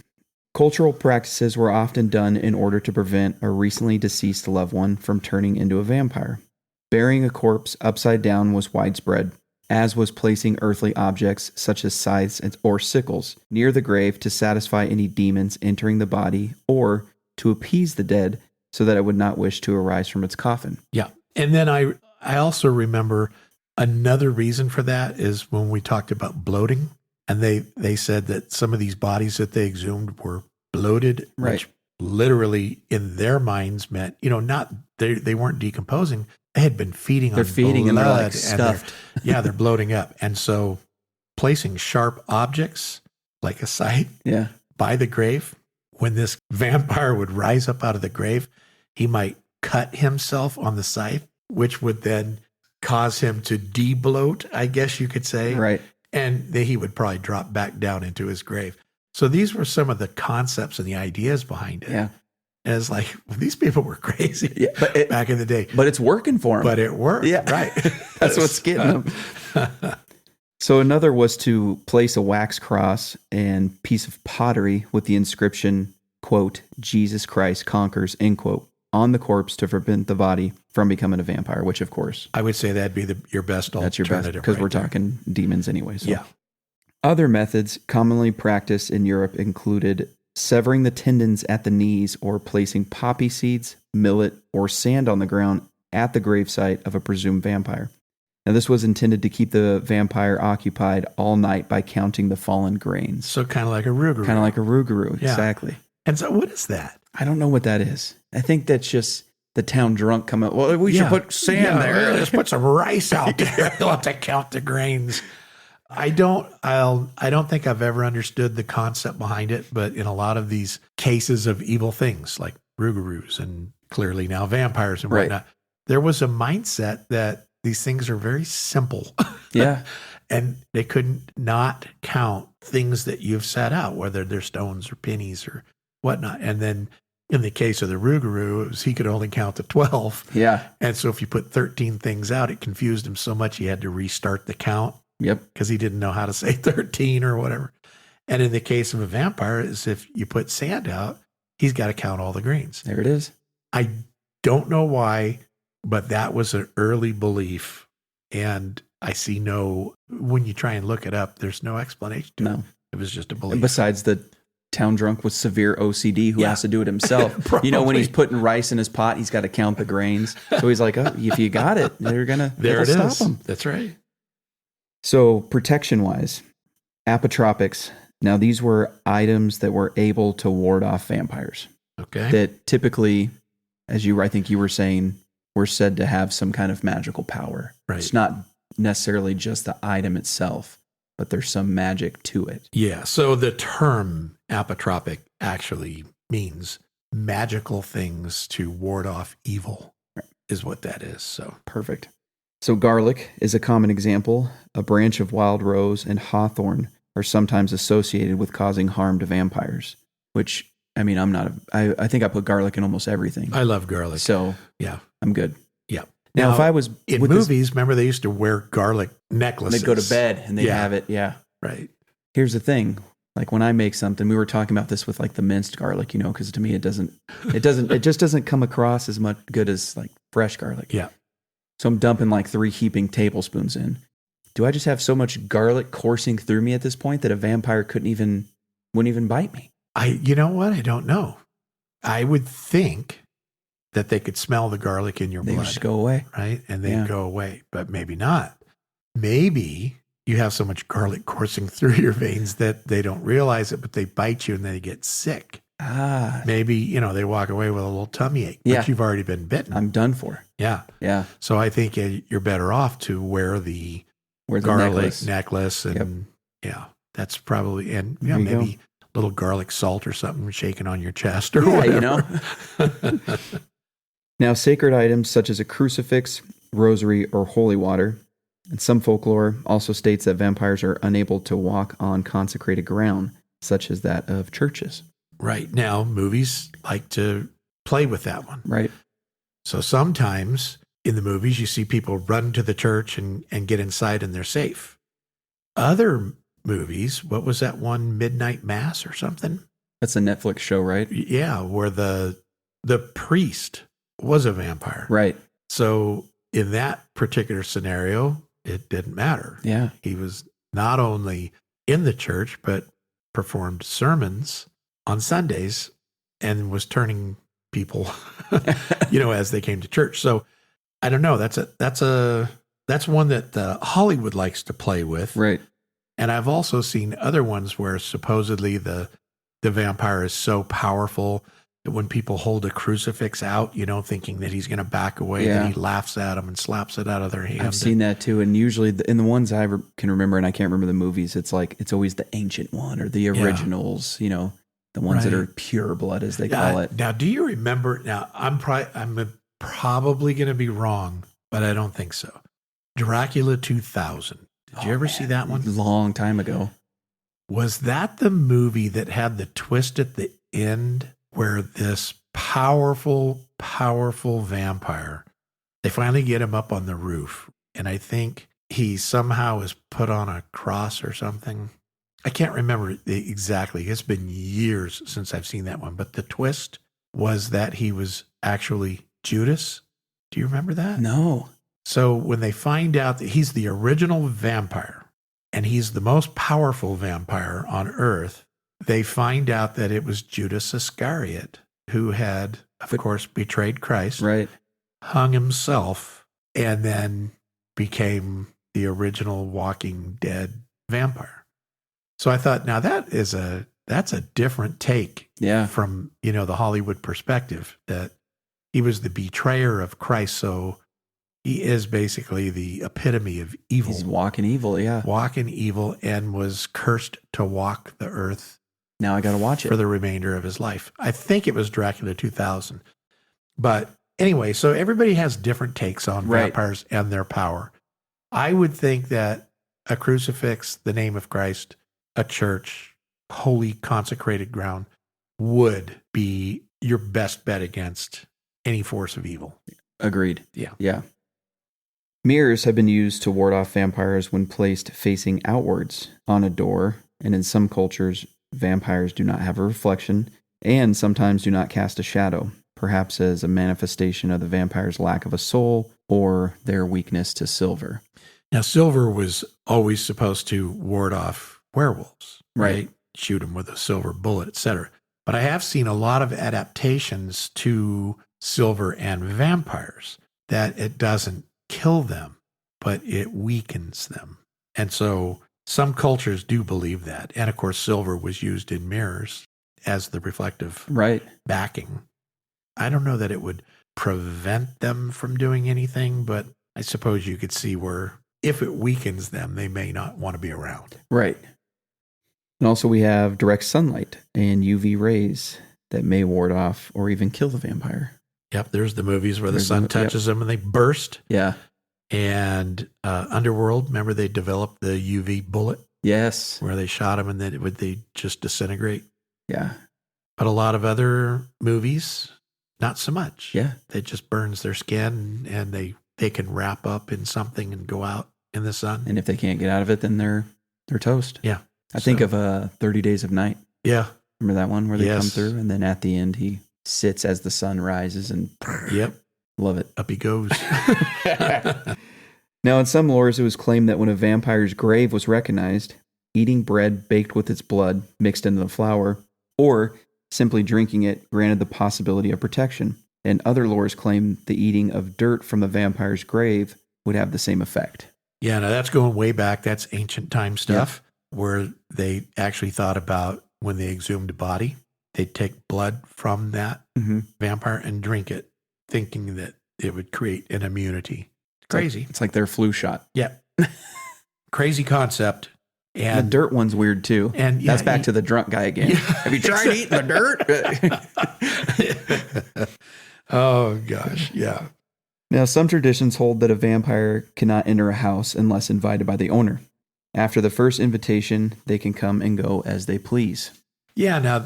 cultural practices were often done in order to prevent a recently deceased loved one from turning into a vampire. Burying a corpse upside down was widespread, as was placing earthly objects such as scythes or sickles near the grave to satisfy any demons entering the body or to appease the dead so that it would not wish to arise from its coffin. Yeah. And then I also remember another reason for that is when we talked about bloating, and they said that some of these bodies that they exhumed were bloated, Right. which literally in their minds meant, not they weren't decomposing. They had been feeding on blood, and they're like stuffed. They're bloating up. And so placing sharp objects like a scythe by the grave, when this vampire would rise up out of the grave, he might cut himself on the scythe, which would then cause him to debloat, I guess you could say. Right. And then he would probably drop back down into his grave. So these were some of the concepts and the ideas behind it. Yeah. And it's like, these people were crazy back in the day. But it's working for them. But it worked. Yeah. Right. That's what's getting them. So another was to place a wax cross and piece of pottery with the inscription, quote, Jesus Christ conquers, end quote, on the corpse to prevent the body from becoming a vampire, which of course. I would say that'd be your best alternative. That's your best, because we're talking demons anyway. So. Yeah. Other methods commonly practiced in Europe included severing the tendons at the knees or placing poppy seeds, millet, or sand on the ground at the gravesite of a presumed vampire. Now, this was intended to keep the vampire occupied all night by counting the fallen grains. So kind of like a rougarou. Kind of like a rougarou, exactly. And so what is that? I don't know what that is. I think that's just the town drunk coming, well, we should put sand there. Let's put some rice out there. We'll have to count the grains. I don't think I've ever understood the concept behind it, but in a lot of these cases of evil things like rougarous and clearly now vampires and whatnot, there was a mindset that these things are very simple. Yeah. And they couldn't not count things that you've set out, whether they're stones or pennies or whatnot. And then in the case of the rougarou, he could only count to 12. Yeah. And so if you put 13 things out, it confused him so much he had to restart the count. Yep. Because he didn't know how to say 13 or whatever. And in the case of a vampire, is if you put sand out, he's got to count all the grains. There it is. I don't know why, but that was an early belief. And I see when you try and look it up, there's no explanation to it. It was just a belief. And besides the town drunk with severe OCD who has to do it himself. When he's putting rice in his pot, he's got to count the grains. So he's like, oh, if you got it, it'll stop him. That's right. So protection-wise, apotropics. Now, these were items that were able to ward off vampires. Okay. That typically, I think you were saying, were said to have some kind of magical power. Right. It's not necessarily just the item itself, but there's some magic to it. Yeah. So the term apotropic actually means magical things to ward off evil, is what that is. So perfect. So garlic is a common example. A branch of wild rose and hawthorn are sometimes associated with causing harm to vampires, which, I think I put garlic in almost everything. I love garlic. So yeah, I'm good. Yeah. Now, if I was in movies, remember they used to wear garlic necklaces. They'd go to bed and they'd have it. Yeah. Right. Here's the thing. Like when I make something, we were talking about this with like the minced garlic, because to me it just doesn't come across as much good as like fresh garlic. Yeah. So I'm dumping like 3 heaping tablespoons in. Do I just have so much garlic coursing through me at this point that a vampire wouldn't even bite me? You know what? I don't know. I would think that they could smell the garlic in your blood. They just go away. Right? And they'd go away, but maybe not. Maybe you have so much garlic coursing through your veins that they don't realize it, but they bite you and they get sick. Maybe, they walk away with a little tummy ache, but you've already been bitten. I'm done for. Yeah. Yeah. So I think you're better off to wear the garlic necklace and that's probably, and maybe a little garlic salt or something shaken on your chest or whatever. Now, sacred items such as a crucifix, rosary, or holy water. And some folklore also states that vampires are unable to walk on consecrated ground, such as that of churches. Right. Now, movies like to play with that one. Right. So sometimes in the movies, you see people run to the church and get inside and they're safe. Other movies, what was that one, Midnight Mass or something? That's a Netflix show, right? Yeah, where the priest was a vampire. Right. So in that particular scenario, it didn't matter. Yeah. He was not only in the church, but performed sermons on Sundays and was turning people, as they came to church. So I don't know. That's one that Hollywood likes to play with. Right. And I've also seen other ones where supposedly the vampire is so powerful that when people hold a crucifix out, thinking that he's going to back away, that he laughs at them and slaps it out of their hand. I've seen that too. And usually in the ones I can remember, and I can't remember the movies, it's always the ancient one or the originals, the ones that are pure blood, as they call it. Now, do you remember? Now, I'm probably going to be wrong, but I don't think so. Dracula 2000. Did you ever see that one? Long time ago. Was that the movie that had the twist at the end where this powerful, powerful vampire, they finally get him up on the roof, and I think he somehow is put on a cross or something? I can't remember exactly. It's been years since I've seen that one, but the twist was that he was actually Judas. Do you remember that? No. So when they find out that he's the original vampire and he's the most powerful vampire on earth, they find out that it was Judas Iscariot who had, of course, betrayed Christ, right, hung himself, and then became the original Walking Dead vampire. So I thought, now that's a different take from, the Hollywood perspective, that he was the betrayer of Christ. So he is basically the epitome of evil. He's walking evil, yeah. Walking evil, and was cursed to walk the earth. Now I got to watch it for the remainder of his life. I think it was Dracula 2000. But anyway, so everybody has different takes on vampires and their power. I would think that a crucifix, the name of Christ, a church, holy consecrated ground would be your best bet against any force of evil. Agreed. Yeah. Mirrors have been used to ward off vampires when placed facing outwards on a door, and in some cultures, vampires do not have a reflection and sometimes do not cast a shadow, perhaps as a manifestation of the vampire's lack of a soul or their weakness to silver. Now, silver was always supposed to ward off werewolves, right? Shoot them with a silver bullet, etc. But I have seen a lot of adaptations to silver and vampires that it doesn't kill them, but it weakens them. And so some cultures do believe that. And of course, silver was used in mirrors as the reflective backing. I don't know that it would prevent them from doing anything, but I suppose you could see where if it weakens them, they may not want to be around. Right. And also we have direct sunlight and UV rays that may ward off or even kill the vampire. Yep, there's the movies where the sun touches them and they burst. Yeah. And Underworld, remember they developed the UV bullet? Yes. Where they shot them and then they just disintegrate. Yeah. But a lot of other movies, not so much. Yeah. It just burns their skin and they can wrap up in something and go out in the sun. And if they can't get out of it, then they're toast. Yeah. I think of 30 Days of Night. Yeah. Remember that one where they come through and then at the end he sits as the sun rises and love it. Up he goes. Now, in some lores, it was claimed that when a vampire's grave was recognized, eating bread baked with its blood mixed into the flour, or simply drinking it granted the possibility of protection. And other lores claim the eating of dirt from the vampire's grave would have the same effect. Yeah, now that's going way back. That's ancient time stuff where they actually thought about when they exhumed a body, they'd take blood from that vampire and drink it, thinking that it would create an immunity. Crazy. It's like their flu shot. Yeah. Crazy concept. And the dirt one's weird too. And that's back to the drunk guy again. Yeah, have you tried eating the dirt? Oh, gosh. Yeah. Now, some traditions hold that a vampire cannot enter a house unless invited by the owner. After the first invitation, they can come and go as they please. Yeah. Now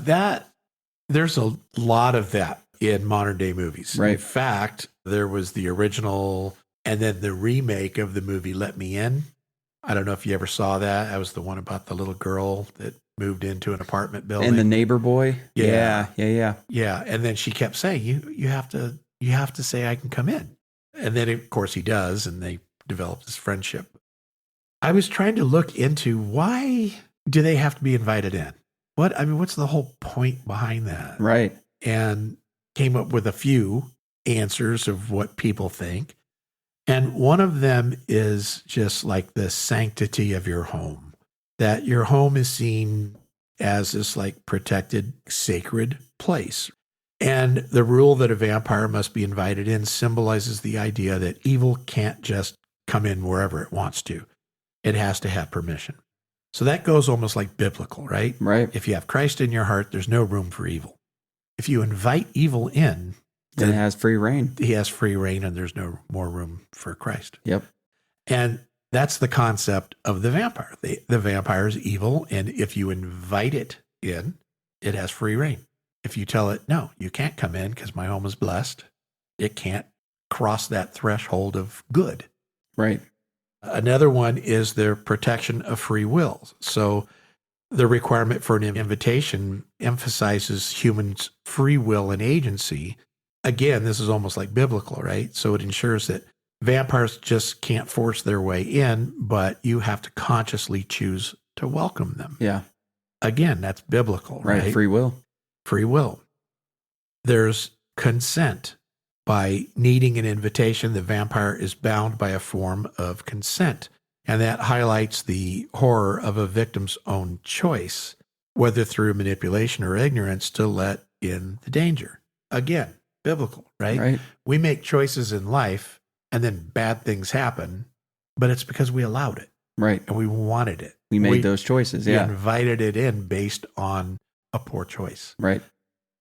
there's a lot of that in modern day movies. Right. In fact, there was the original and then the remake of the movie Let Me In. I don't know if you ever saw that. That was the one about the little girl that moved into an apartment building. And the neighbor boy. Yeah. Yeah. And then she kept saying, you have to say I can come in. And then, of course, he does, and they develop this friendship. I was trying to look into why do they have to be invited in? What's the whole point behind that? Right. And came up with a few answers of what people think. And one of them is just like the sanctity of your home, that your home is seen as this like protected, sacred place. And the rule that a vampire must be invited in symbolizes the idea that evil can't just come in wherever it wants to. It has to have permission. So that goes almost like biblical, right? Right. If you have Christ in your heart, there's no room for evil. If you invite evil in, then it has free reign. He has free reign, and there's no more room for Christ. Yep. And that's the concept of the vampire. The vampire is evil, and if you invite it in, it has free reign. If you tell it, no, you can't come in because my home is blessed, it can't cross that threshold of good. Right. Another one is the protection of free will. So the requirement for an invitation emphasizes humans' free will and agency. Again, this is almost like biblical, right? So it ensures that vampires just can't force their way in, but you have to consciously choose to welcome them. Yeah. Again, that's biblical, right? Free will. Free will. There's consent. By needing an invitation, the vampire is bound by a form of consent. And that highlights the horror of a victim's own choice, whether through manipulation or ignorance, to let in the danger. Again, biblical, right? We make choices in life and then bad things happen, but it's because we allowed it. Right. And we wanted it. We made those choices. Yeah. We invited it in based on a poor choice. Right.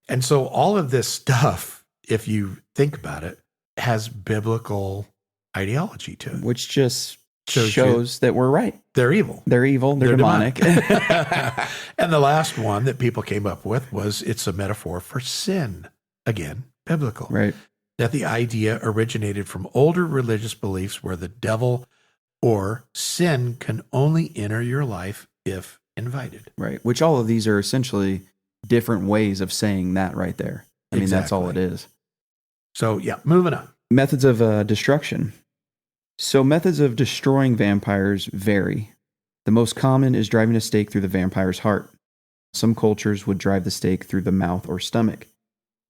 And so all of this stuff, if you think about it, has biblical ideology to it. Which just shows that we're right. They're evil. They're evil. They're demonic. And the last one that people came up with was it's a metaphor for sin. Again, biblical. Right. That the idea originated from older religious beliefs where the devil or sin can only enter your life if invited. Right. Which all of these are essentially different ways of saying that right there. I mean, that's all it is. So, yeah, moving on. Methods of destruction. So methods of destroying vampires vary. The most common is driving a stake through the vampire's heart. Some cultures would drive the stake through the mouth or stomach.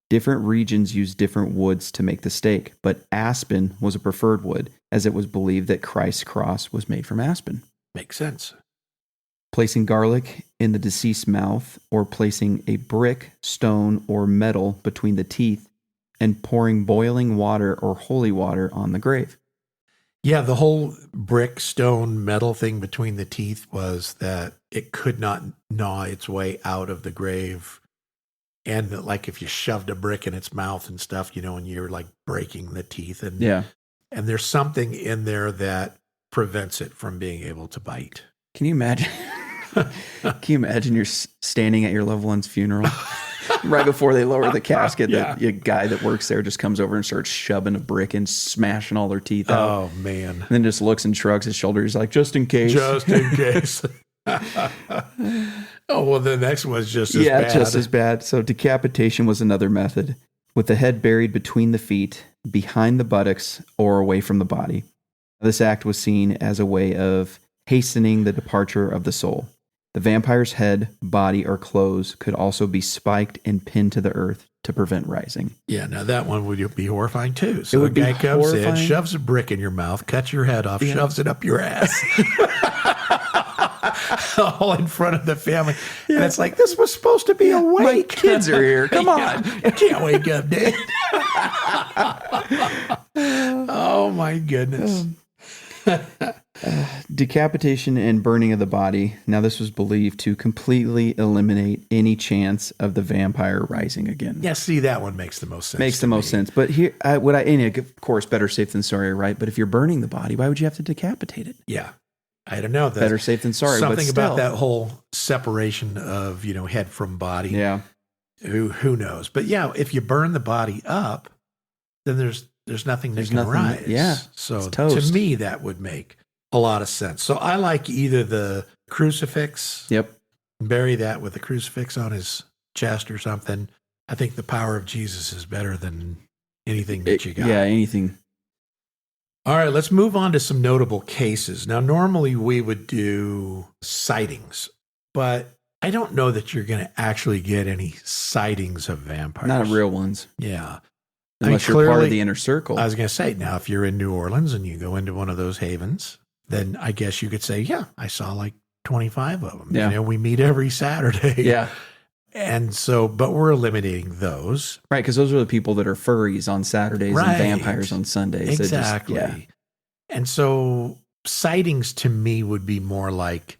Different regions use different woods to make the stake, but aspen was a preferred wood, as it was believed that Christ's cross was made from aspen. Makes sense. Placing garlic in the deceased's mouth, or placing a brick, stone, or metal between the teeth, and pouring boiling water or holy water on the grave. Yeah, the whole brick, stone, metal thing between the teeth was that it could not gnaw its way out of the grave. And that, like, if you shoved a brick in its mouth and stuff, and you're like breaking the teeth. And there's something in there that prevents it from being able to bite. Can you imagine? Can you imagine you're standing at your loved one's funeral? Right before they lower the casket, the guy that works there just comes over and starts shoving a brick and smashing all their teeth out. Oh, man. And then just looks and shrugs his shoulders like, just in case. Just in case. Oh, well, the next one's just as bad. Yeah, just as bad. So decapitation was another method, with the head buried between the feet, behind the buttocks, or away from the body. This act was seen as a way of hastening the departure of the soul. The vampire's head, body, or clothes could also be spiked and pinned to the earth to prevent rising. Yeah, now that one would be horrifying too. So a guy comes in, shoves a brick in your mouth, cuts your head off, shoves it up your ass. All in front of the family. Yeah. And it's like, this was supposed to be a wake. My kids are here. Come on. I can't wake up, Dad. Oh, my goodness. Decapitation and burning of the body. Now, this was believed to completely eliminate any chance of the vampire rising again. Yeah, see, that one makes the most sense. Makes the most sense. But here, and of course, better safe than sorry, right? But if you're burning the body, why would you have to decapitate it? Yeah. I don't know. Better safe than sorry. Something but about that whole separation of, head from body. Yeah. Who knows? But yeah, if you burn the body up, then there's nothing that can rise. Yeah. So to me, that would make a lot of sense. So I like either the crucifix. Yep. Bury that with a crucifix on his chest or something. I think the power of Jesus is better than anything that you got. Yeah, anything. All right, let's move on to some notable cases. Now, normally we would do sightings, but I don't know that you're going to actually get any sightings of vampires. Not real ones. Yeah. Unless you're part of the inner circle. I was going to say, now, if you're in New Orleans and you go into one of those havens, then I guess you could say, yeah, I saw like 25 of them. Yeah. You know, we meet every Saturday. Yeah. And so, but we're eliminating those. Right, because those are the people that are furries on Saturdays and vampires on Sundays. Exactly. And so sightings to me would be more like,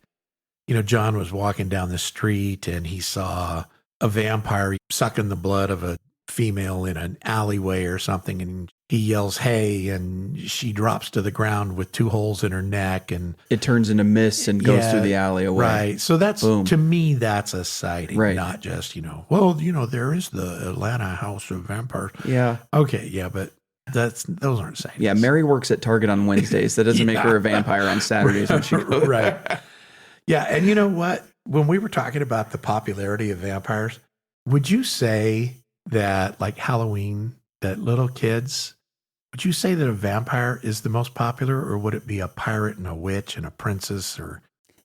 you know, John was walking down the street and he saw a vampire sucking the blood of a female in an alleyway or something, and he yells, "Hey," and she drops to the ground with 2 holes in her neck, and it turns into mist and goes through the alley away. Right. So that's, to me, that's a sighting, not just, you know, well, you know, there is the Atlanta House of Vampires. Yeah. Okay. Yeah. But those aren't sightings. Yeah. Mary works at Target on Wednesdays. That doesn't make her a vampire on Saturdays when she goes. Right. Yeah. And you know what? When we were talking about the popularity of vampires, would you say that, like Halloween, that little kids, would you say that a vampire is the most popular, or would it be a pirate and a witch and a princess? Or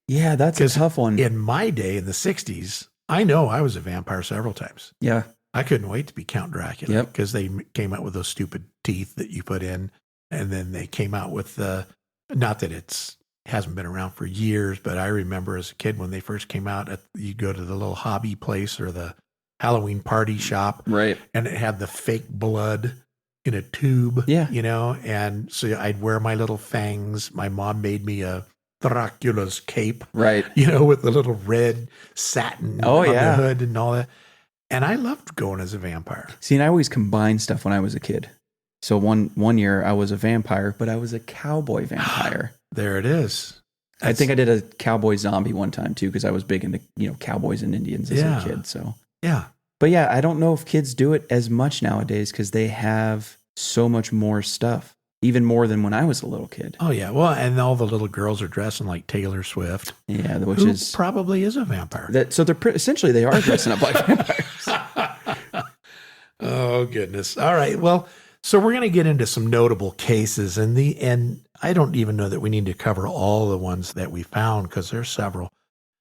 yeah, that's a tough one. In my day, in the 60s, I know I was a vampire several times. Yeah. I couldn't wait to be Count Dracula because they came out with those stupid teeth that you put in. And then they came out with not that it's hasn't been around for years, but I remember as a kid when they first came out, you'd go to the little hobby place or the Halloween party shop. Right. And it had the fake blood in a tube. Yeah. You know, and so I'd wear my little fangs. My mom made me a Dracula's cape. Right. You know, with the little red satin on the hood and all that. And I loved going as a vampire. See, and I always combined stuff when I was a kid. So one year I was a vampire, but I was a cowboy vampire. There it is. I think I did a cowboy zombie one time too, because I was big into, you know, cowboys and Indians as a kid. So yeah. But yeah, I don't know if kids do it as much nowadays because they have so much more stuff, even more than when I was a little kid. Oh yeah. Well, and all the little girls are dressing like Taylor Swift. Yeah, which is probably is a vampire. So they're essentially they are dressing up like vampires. Oh goodness. All right. Well, so we're going to get into some notable cases, and I don't even know that we need to cover all the ones that we found because there's several.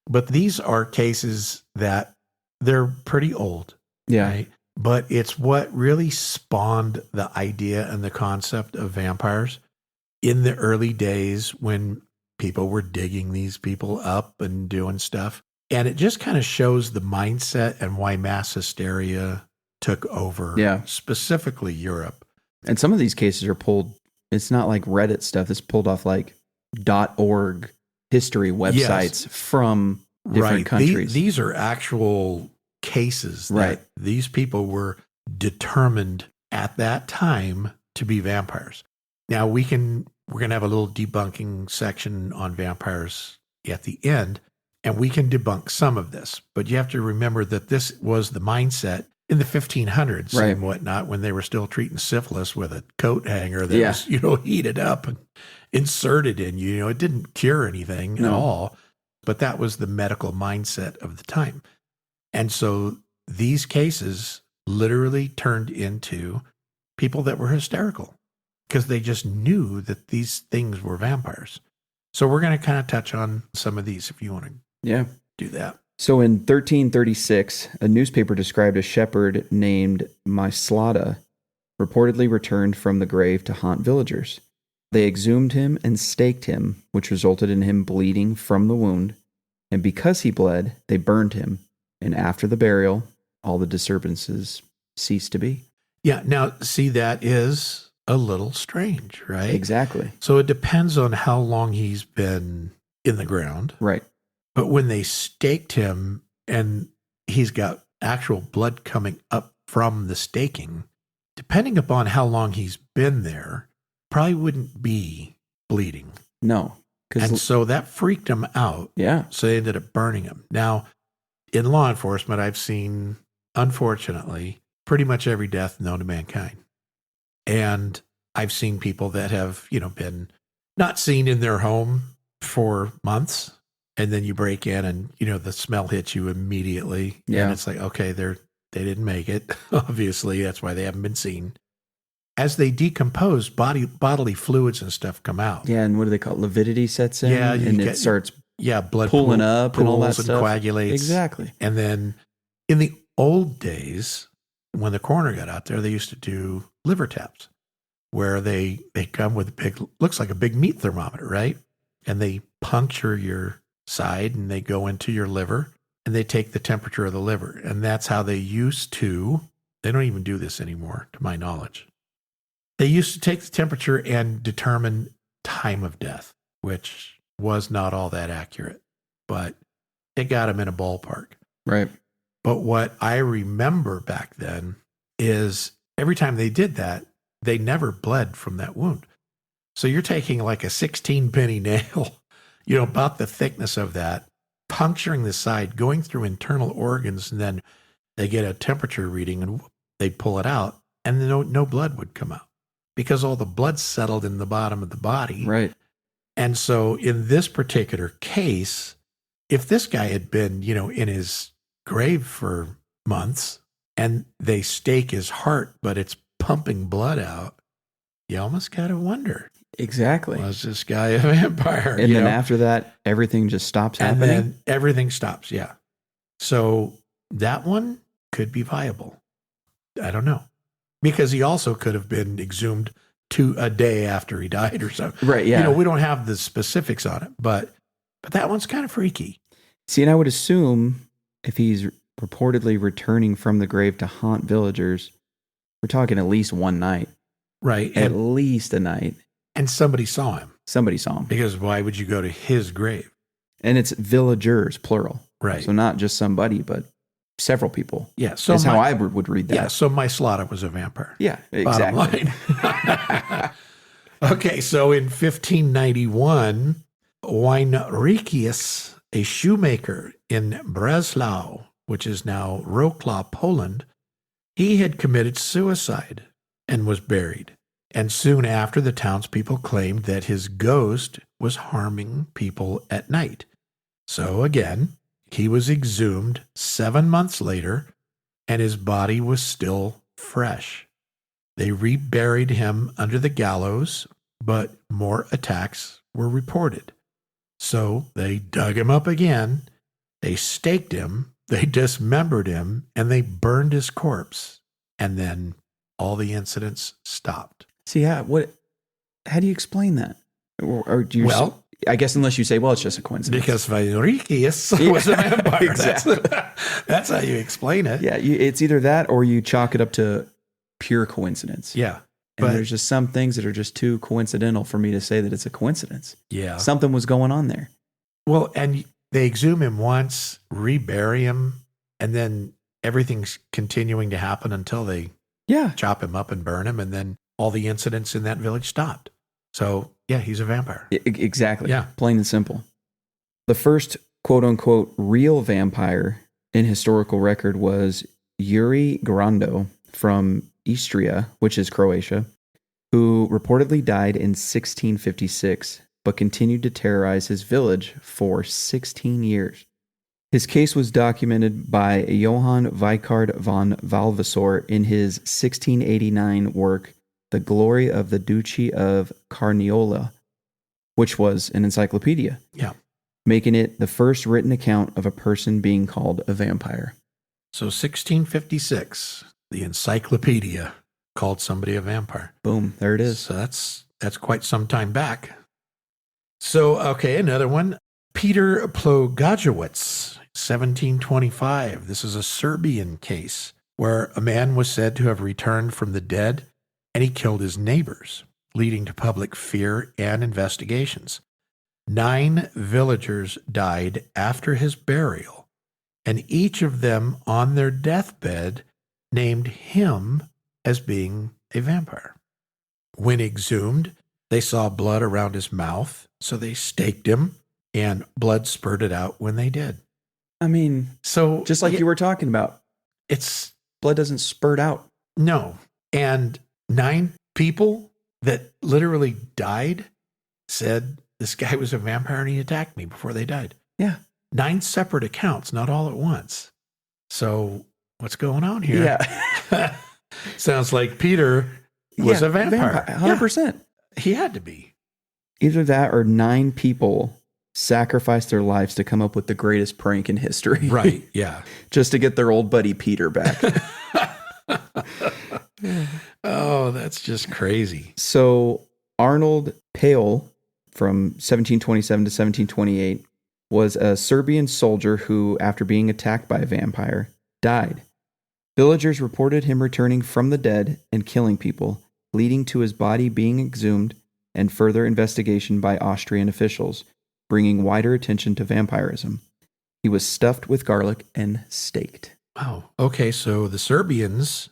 But these are cases that they're pretty old. Yeah. Right? But it's what really spawned the idea and the concept of vampires in the early days when people were digging these people up and doing stuff. And it just kind of shows the mindset and why mass hysteria took over, specifically Europe. And some of these cases are pulled, it's not like Reddit stuff, it's pulled off like .org history websites from different countries. These are actual cases that these people were determined at that time to be vampires. Now we're going to have a little debunking section on vampires at the end, and we can debunk some of this, but you have to remember that this was the mindset in the 1500s and whatnot, when they were still treating syphilis with a coat hanger that was, you know, heated up and inserted in you. You know, it didn't cure anything at all, but that was the medical mindset of the time. And so these cases literally turned into people that were hysterical because they just knew that these things were vampires. So we're going to kind of touch on some of these if you want to do that. So in 1336, a newspaper described a shepherd named Mislata reportedly returned from the grave to haunt villagers. They exhumed him and staked him, which resulted in him bleeding from the wound. And because he bled, they burned him. And after the burial, all the disturbances ceased to be. Yeah. Now, see, that is a little strange, right? Exactly. So it depends on how long he's been in the ground. Right. But when they staked him and he's got actual blood coming up from the staking, depending upon how long he's been there, probably wouldn't be bleeding. No. And so that freaked him out. Yeah. So they ended up burning him. Now, in law enforcement, I've seen, unfortunately, pretty much every death known to mankind. And I've seen people that have, you know, been not seen in their home for months. And then you break in and, you know, the smell hits you immediately. Yeah. And it's like, okay, they didn't make it. Obviously, that's why they haven't been seen. as they decompose, bodily fluids and stuff come out. Yeah, and what do they call it? Lividity sets in, Yeah, and it starts blood pulling up and all that and stuff. Coagulates. Exactly. And then in the old days, when the coroner got out there, they used to do liver taps, where they come with looks like a big meat thermometer, right? And they puncture your side and they go into your liver and they take the temperature of the liver. And that's how they don't even do this anymore, to my knowledge. They used to take the temperature and determine time of death, which was not all that accurate, but it got them in a ballpark. Right. But what I remember back then is every time they did that, they never bled from that wound. So you're taking like a 16-penny nail, about the thickness of that, puncturing the side, going through internal organs, and then they get a temperature reading and they pull it out, and no blood would come out because all the blood settled in the bottom of the body. Right. And so in this particular case, if this guy had been, in his grave for months and they stake his heart, but it's pumping blood out, you almost got to wonder. Exactly. Was this guy a vampire? And then after that, everything just stops happening? And then everything stops, yeah. So that one could be viable. I don't know. Because he also could have been exhumed a day after he died or something. Right, yeah. We don't have the specifics on it, but that one's kind of freaky. See, and I would assume if he's reportedly returning from the grave to haunt villagers, we're talking at least one night. Right. At least a night. And somebody saw him. Because why would you go to his grave? And it's villagers, plural. Right. So not just somebody, but several people. Yeah. So that's how I would read that. Yeah. So my Slaughter was a vampire. Yeah, exactly. Okay. So in 1591, Wojnarikius, a shoemaker in Breslau, which is now Wrocław, Poland, he had committed suicide and was buried. And soon after, the townspeople claimed that his ghost was harming people at night. So again, he was exhumed 7 months later, and his body was still fresh. They reburied him under the gallows, but more attacks were reported. So they dug him up again, they staked him, they dismembered him, and they burned his corpse. And then all the incidents stopped. See, how do you explain that? Or do you? Well, I guess unless you say, well, it's just a coincidence. Because Wojnarikius was a vampire. Exactly. That's how you explain it. Yeah, it's either that or you chalk it up to pure coincidence. Yeah. And there's just some things that are just too coincidental for me to say that it's a coincidence. Yeah. Something was going on there. Well, and they exhume him once, rebury him, and then everything's continuing to happen until they chop him up and burn him, and then all the incidents in that village stopped. So, yeah, he's a vampire. Exactly. Yeah. Plain and simple. The first quote-unquote real vampire in historical record was Yuri Grando from Istria, which is Croatia, who reportedly died in 1656, but continued to terrorize his village for 16 years. His case was documented by Johann Weikard von Valvassor in his 1689 work, The Glory of the Duchy of Carniola, which was an encyclopedia, making it the first written account of a person being called a vampire. So 1656, the encyclopedia called somebody a vampire. Boom, there it is. So that's quite some time back. So, okay, another one. Peter Plogajewicz, 1725. This is a Serbian case where a man was said to have returned from the dead and he killed his neighbors, leading to public fear and investigations. 9 villagers died after his burial, and each of them on their deathbed named him as being a vampire. When exhumed, they saw blood around his mouth, so they staked him, and blood spurted out when they did. I mean, so just like you were talking about, blood doesn't spurt out. No. And 9 people that literally died said this guy was a vampire and he attacked me before they died. Yeah. 9 separate accounts, not all at once. So what's going on here? Yeah. Sounds like Peter was a vampire. 100%. Yeah, he had to be. Either that or 9 people sacrificed their lives to come up with the greatest prank in history. Right, yeah. Just to get their old buddy Peter back. Oh, that's just crazy. So Arnold Pale from 1727 to 1728 was a Serbian soldier who, after being attacked by a vampire, died. Villagers reported him returning from the dead and killing people, leading to his body being exhumed and further investigation by Austrian officials, bringing wider attention to vampirism. He was stuffed with garlic and staked. Oh, okay. So the Serbians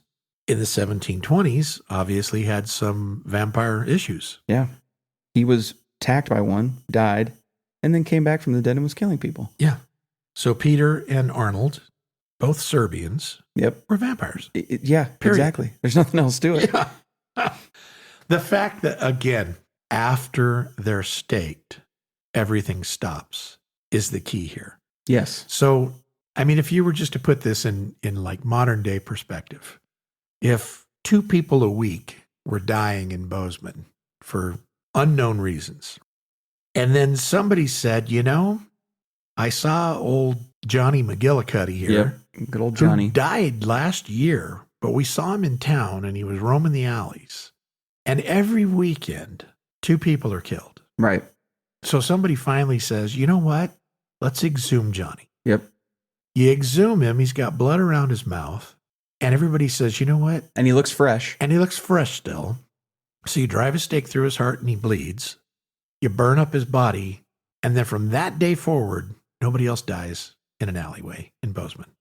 in the 1720s obviously had some vampire issues. Yeah. He was attacked by one, died, and then came back from the dead and was killing people. Yeah. So Peter and Arnold, both Serbians, were vampires. Yeah, period. Exactly. There's nothing else to it. Yeah. The fact that, again, after they're staked, everything stops is the key here. Yes. So, I mean, if you were just to put this in like modern day perspective, if 2 people a week were dying in Bozeman for unknown reasons, and then somebody said, you know, I saw old Johnny McGillicuddy here. Yep. Good old Johnny. Who died last year, but we saw him in town and he was roaming the alleys. And every weekend, 2 people are killed. Right. So somebody finally says, you know what? Let's exhume Johnny. Yep. You exhume him. He's got blood around his mouth. And everybody says, you know what? And he looks fresh. And he looks fresh still. So you drive a stake through his heart and he bleeds. You burn up his body. And then from that day forward, nobody else dies in an alleyway in Bozeman.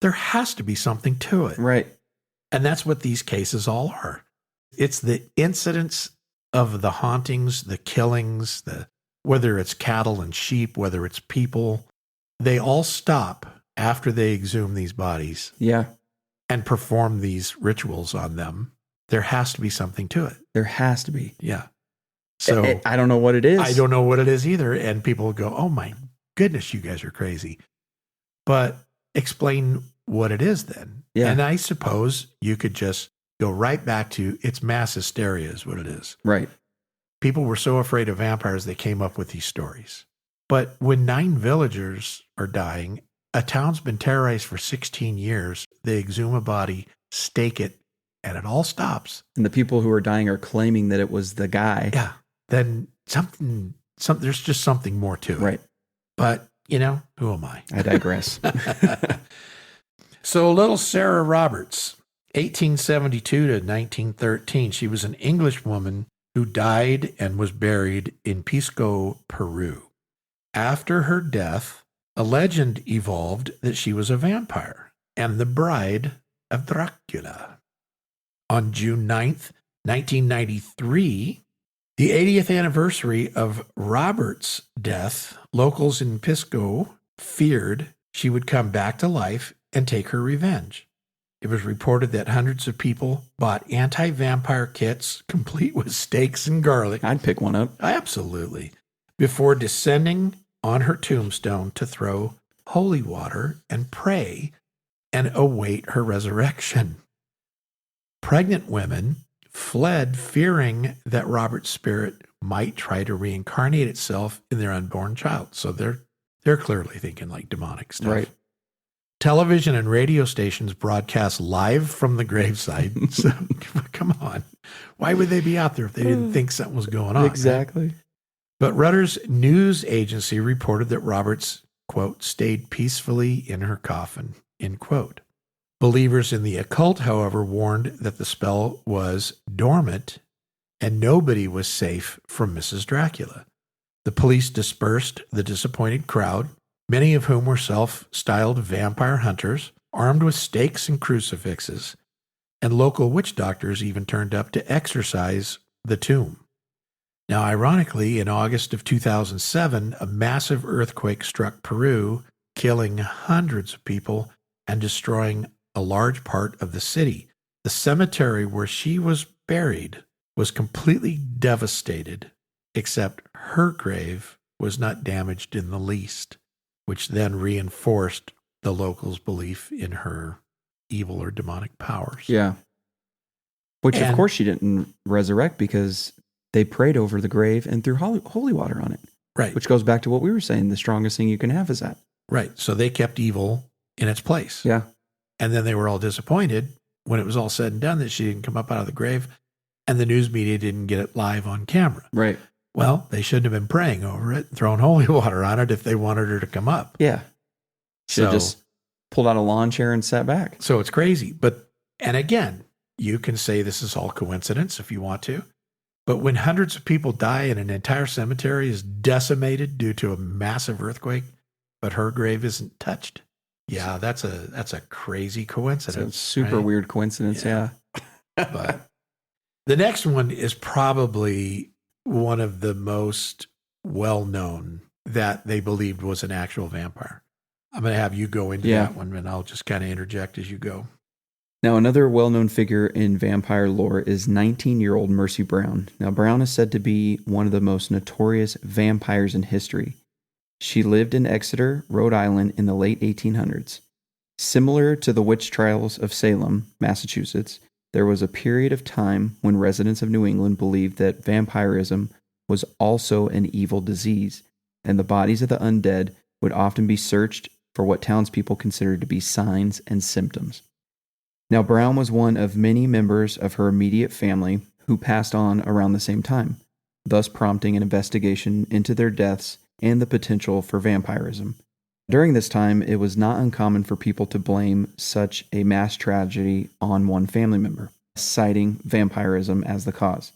There has to be something to it. Right. And that's what these cases all are. It's the incidents of the hauntings, the killings, whether it's cattle and sheep, whether it's people, they all stop after they exhume these bodies. Yeah. And perform these rituals on them. There has to be something to it. There has to be. Yeah. So I don't know what it is. I don't know what it is either. And people will go, oh my goodness, you guys are crazy. But explain what it is then. Yeah. And I suppose you could just go right back to it's mass hysteria is what it is. Right. People were so afraid of vampires, they came up with these stories. But when 9 villagers are dying, a town's been terrorized for 16 years. They exhume a body, stake it, and it all stops. And the people who are dying are claiming that it was the guy. Yeah. Then there's just something more to it. Right. But, you know, who am I? I digress. So little Sarah Roberts, 1872 to 1913. She was an English woman who died and was buried in Pisco, Peru. After her death, a legend evolved that she was a vampire and the bride of Dracula. On June 9th, 1993, the 80th anniversary of Roberts' death, locals in Pisco feared she would come back to life and take her revenge. It was reported that hundreds of people bought anti-vampire kits complete with stakes and garlic. I'd pick one up. Absolutely. Before descending on her tombstone to throw holy water and pray and await her resurrection. Pregnant women fled fearing that Robert's spirit might try to reincarnate itself in their unborn child. So they're clearly thinking like demonic stuff. Right. Television and radio stations broadcast live from the graveside. So come on. Why would they be out there if they didn't think something was going on? Exactly. Right? But Rutter's news agency reported that Roberts, quote, stayed peacefully in her coffin, end quote. Believers in the occult, however, warned that the spell was dormant and nobody was safe from Mrs. Dracula. The police dispersed the disappointed crowd, many of whom were self-styled vampire hunters, armed with stakes and crucifixes, and local witch doctors even turned up to exorcise the tomb. Now, ironically, in August of 2007, a massive earthquake struck Peru, killing hundreds of people and destroying a large part of the city. The cemetery where she was buried was completely devastated, except her grave was not damaged in the least, which then reinforced the locals' belief in her evil or demonic powers. Yeah. Which, of course, she didn't resurrect because they prayed over the grave and threw holy water on it. Right. Which goes back to what we were saying. The strongest thing you can have is that. Right. So they kept evil in its place. Yeah. And then they were all disappointed when it was all said and done that she didn't come up out of the grave and the news media didn't get it live on camera. Right. Well, they shouldn't have been praying over it, throwing holy water on it if they wanted her to come up. Yeah. Should have just pulled out a lawn chair and sat back. So it's crazy. And again, you can say this is all coincidence if you want to. But when hundreds of people die and an entire cemetery is decimated due to a massive earthquake, but her grave isn't touched. Yeah, that's a crazy coincidence. It's a super weird coincidence, yeah. But the next one is probably one of the most well-known that they believed was an actual vampire. I'm going to have you go into that one, and I'll just kind of interject as you go. Now, another well-known figure in vampire lore is 19-year-old Mercy Brown. Now, Brown is said to be one of the most notorious vampires in history. She lived in Exeter, Rhode Island in the late 1800s. Similar to the witch trials of Salem, Massachusetts, there was a period of time when residents of New England believed that vampirism was also an evil disease, and the bodies of the undead would often be searched for what townspeople considered to be signs and symptoms. Now, Brown was one of many members of her immediate family who passed on around the same time, thus prompting an investigation into their deaths and the potential for vampirism. During this time, it was not uncommon for people to blame such a mass tragedy on one family member, citing vampirism as the cause.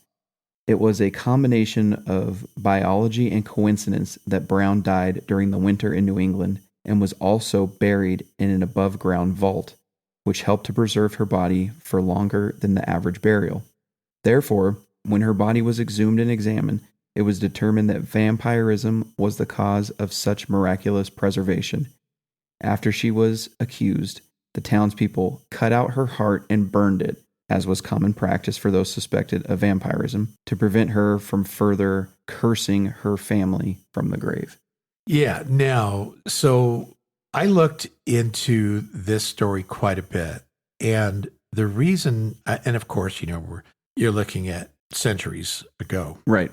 It was a combination of biology and coincidence that Brown died during the winter in New England and was also buried in an above-ground vault, which helped to preserve her body for longer than the average burial. Therefore, when her body was exhumed and examined, it was determined that vampirism was the cause of such miraculous preservation. After she was accused, the townspeople cut out her heart and burned it, as was common practice for those suspected of vampirism, to prevent her from further cursing her family from the grave. Yeah, now, so I looked into this story quite a bit, and the reason, and of course, you're looking at centuries ago. Right.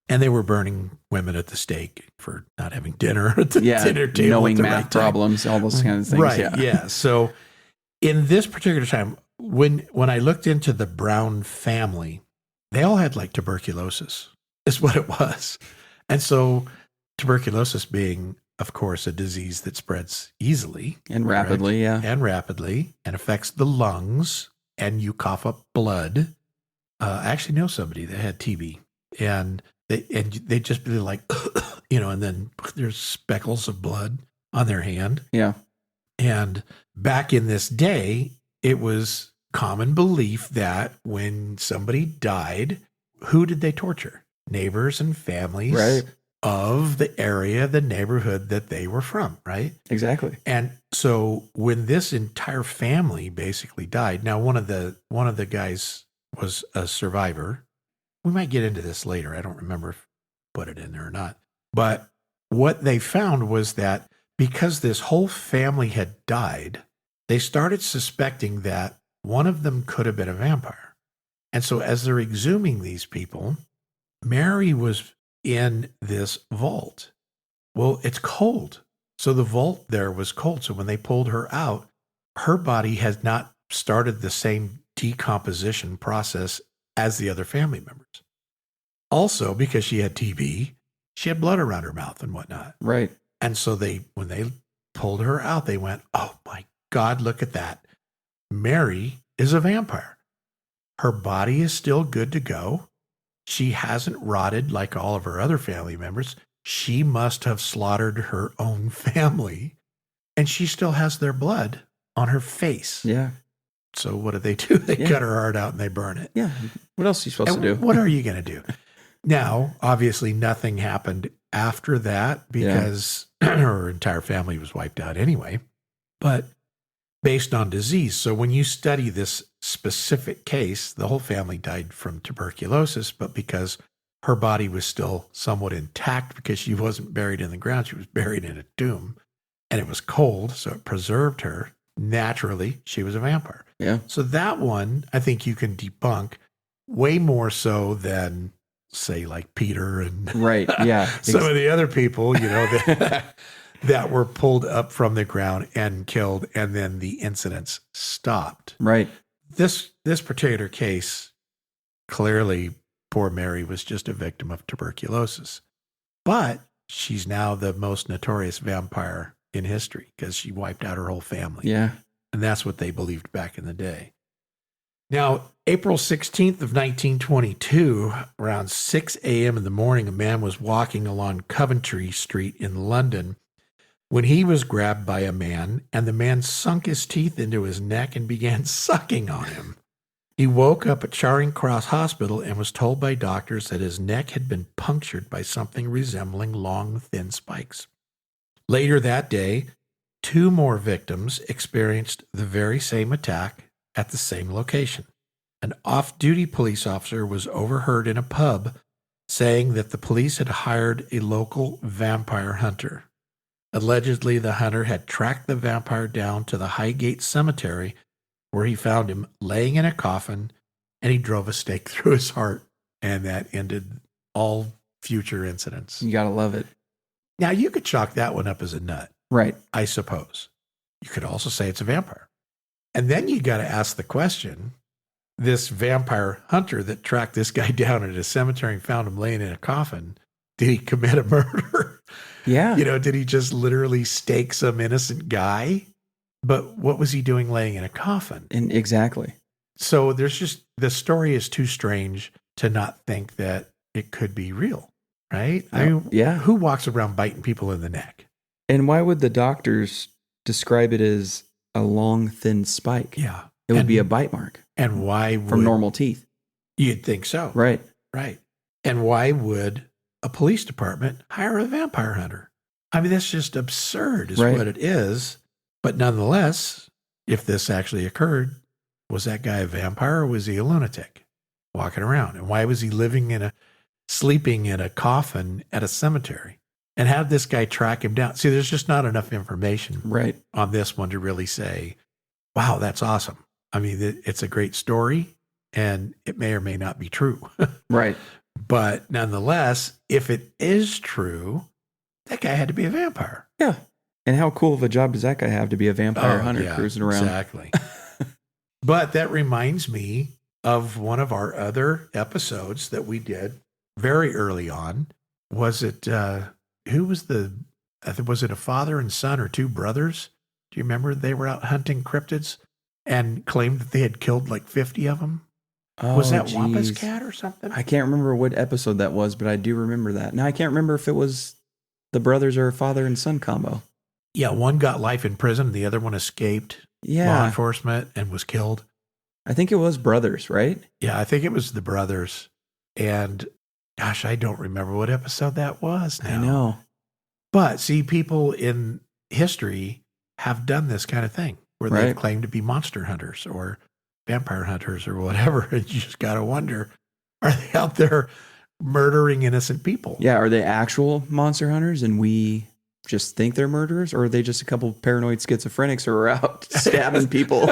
And they were burning women at the stake for not having dinner at the dinner table. Knowing math problems, all those kinds of things. Right, yeah. So in this particular time, when I looked into the Brown family, they all had like tuberculosis, is what it was. And so tuberculosis being, of course, a disease that spreads easily. And rapidly, And rapidly, and affects the lungs, and you cough up blood. I actually know somebody that had TB, and they just be like, and then there's speckles of blood on their hand. Yeah. And back in this day, it was common belief that when somebody died, who did they torture? Neighbors and families of the area, the neighborhood that they were from, right? Exactly. And so when this entire family basically died, now one of the guys was a survivor. We might get into this later. I don't remember if I put it in there or not. But what they found was that because this whole family had died, they started suspecting that one of them could have been a vampire. And so as they're exhuming these people, Mary was in this vault. Well, it's cold. So the vault there was cold. So when they pulled her out, her body had not started the same decomposition process as the other family members. Also, because she had TB, she had blood around her mouth and whatnot. Right. And so when they pulled her out, they went, oh my God, look at that. Mary is a vampire. Her body is still good to go. She hasn't rotted like all of her other family members. She must have slaughtered her own family, and she still has their blood on her face. Yeah. So what do? They cut her heart out and they burn it. Yeah. What else are you supposed to do? What are you going to do? Now, obviously, nothing happened after that because her entire family was wiped out anyway, but based on disease. So when you study this specific case, the whole family died from tuberculosis, but because her body was still somewhat intact because she wasn't buried in the ground, she was buried in a tomb, and it was cold, so it preserved her. Naturally, she was a vampire. Yeah. So that one, I think you can debunk way more so than, say, like Peter and Right. Yeah. some of the other people, that were pulled up from the ground and killed, and then the incidents stopped. Right. This particular case, clearly, poor Mary was just a victim of tuberculosis. But she's now the most notorious vampire in history because she wiped out her whole family. Yeah. And that's what they believed back in the day. Now, April 16th of 1922, around 6 a.m. in the morning, a man was walking along Coventry Street in London when he was grabbed by a man, and the man sunk his teeth into his neck and began sucking on him. He woke up at Charing Cross Hospital and was told by doctors that his neck had been punctured by something resembling long, thin spikes. Later that day, 2 more victims experienced the very same attack at the same location. An off-duty police officer was overheard in a pub saying that the police had hired a local vampire hunter. Allegedly, the hunter had tracked the vampire down to the Highgate Cemetery, where he found him laying in a coffin, and he drove a stake through his heart, and that ended all future incidents. You gotta love it. Now, you could chalk that one up as a nut. Right. I suppose. You could also say it's a vampire. And then you got to ask the question, this vampire hunter that tracked this guy down at a cemetery and found him laying in a coffin, did he commit a murder? Yeah. Did he just literally stake some innocent guy? But what was he doing laying in a coffin? And exactly. So the story is too strange to not think that it could be real, right? Yeah. Who walks around biting people in the neck? And why would the doctors describe it as a long, thin spike? Yeah. It would be a bite mark. And why would... From normal teeth. You'd think so. Right. Right. And why would a police department hire a vampire hunter? I mean, that's just absurd is what it is. But nonetheless, if this actually occurred, was that guy a vampire or was he a lunatic walking around? And why was he sleeping in a coffin at a cemetery? And how did this guy track him down? See, there's just not enough information on this one to really say, wow, that's awesome. I mean, it's a great story, and it may or may not be true. Right. But nonetheless, if it is true, that guy had to be a vampire. Yeah. And how cool of a job does that guy have to be a vampire hunter cruising around? Exactly. But that reminds me of one of our other episodes that we did very early on. Was it, was it a father and son or 2 brothers? Do you remember they were out hunting cryptids and claimed that they had killed like 50 of them? Oh, was that Wampa's cat or something? I can't remember what episode that was, but I do remember that. Now, I can't remember if it was the brothers or father and son combo. Yeah, one got life in prison. The other one escaped law enforcement and was killed. I think it was brothers, right? Yeah, I think it was the brothers. And gosh, I don't remember what episode that was now. I know. But see, people in history have done this kind of thing where they've claimed to be monster hunters or vampire hunters or whatever. And you just got to wonder, are they out there murdering innocent people? Yeah, are they actual monster hunters and we just think they're murderers, or are they just a couple of paranoid schizophrenics who are out stabbing people?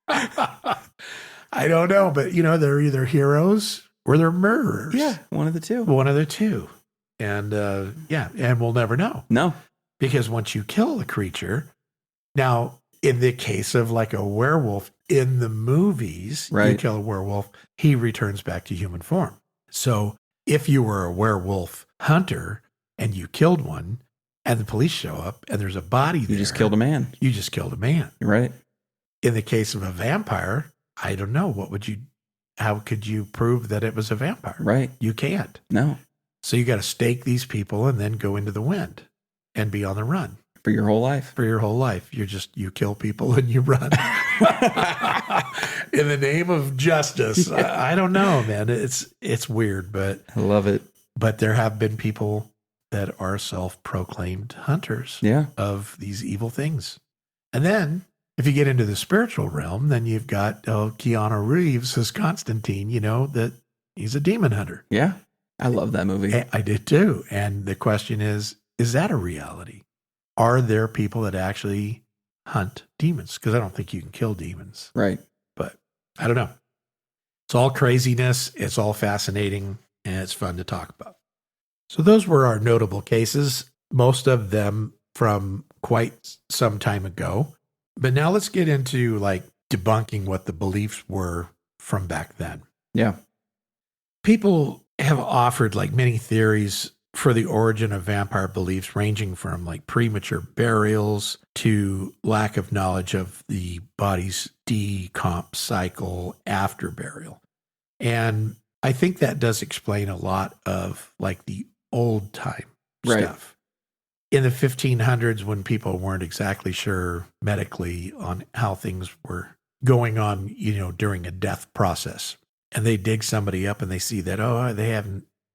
I don't know, but they're either heroes or they're murderers. Yeah, one of the two. One of the two. And and we'll never know. No. Because once you kill the creature, now in the case of like a werewolf in the movies, you kill a werewolf, he returns back to human form. So if you were a werewolf hunter and you killed one, and the police show up and there's a body there. You just killed a man. You just killed a man. Right. In the case of a vampire, I don't know. How could you prove that it was a vampire? Right. You can't. No. So you got to stake these people and then go into the wind and be on the run. For your whole life. For your whole life. You kill people and you run. In the name of justice. Yeah. I don't know, man. It's weird, but I love it. But there have been people that are self-proclaimed hunters of these evil things. And then if you get into the spiritual realm, then you've got Keanu Reeves as Constantine, that he's a demon hunter. Yeah. I love that movie. I did too. And the question is that a reality? Are there people that actually hunt demons, because I don't think you can kill demons. Right. But I don't know. It's all craziness. It's all fascinating, and it's fun to talk about. So those were our notable cases, most of them from quite some time ago. But now let's get into like debunking what the beliefs were from back then. Yeah. People have offered like many theories for the origin of vampire beliefs, ranging from like premature burials to lack of knowledge of the body's decomp cycle after burial. And I think that does explain a lot of like the old time stuff. In the 1500s, when people weren't exactly sure medically on how things were going on, during a death process, and they dig somebody up and they see that,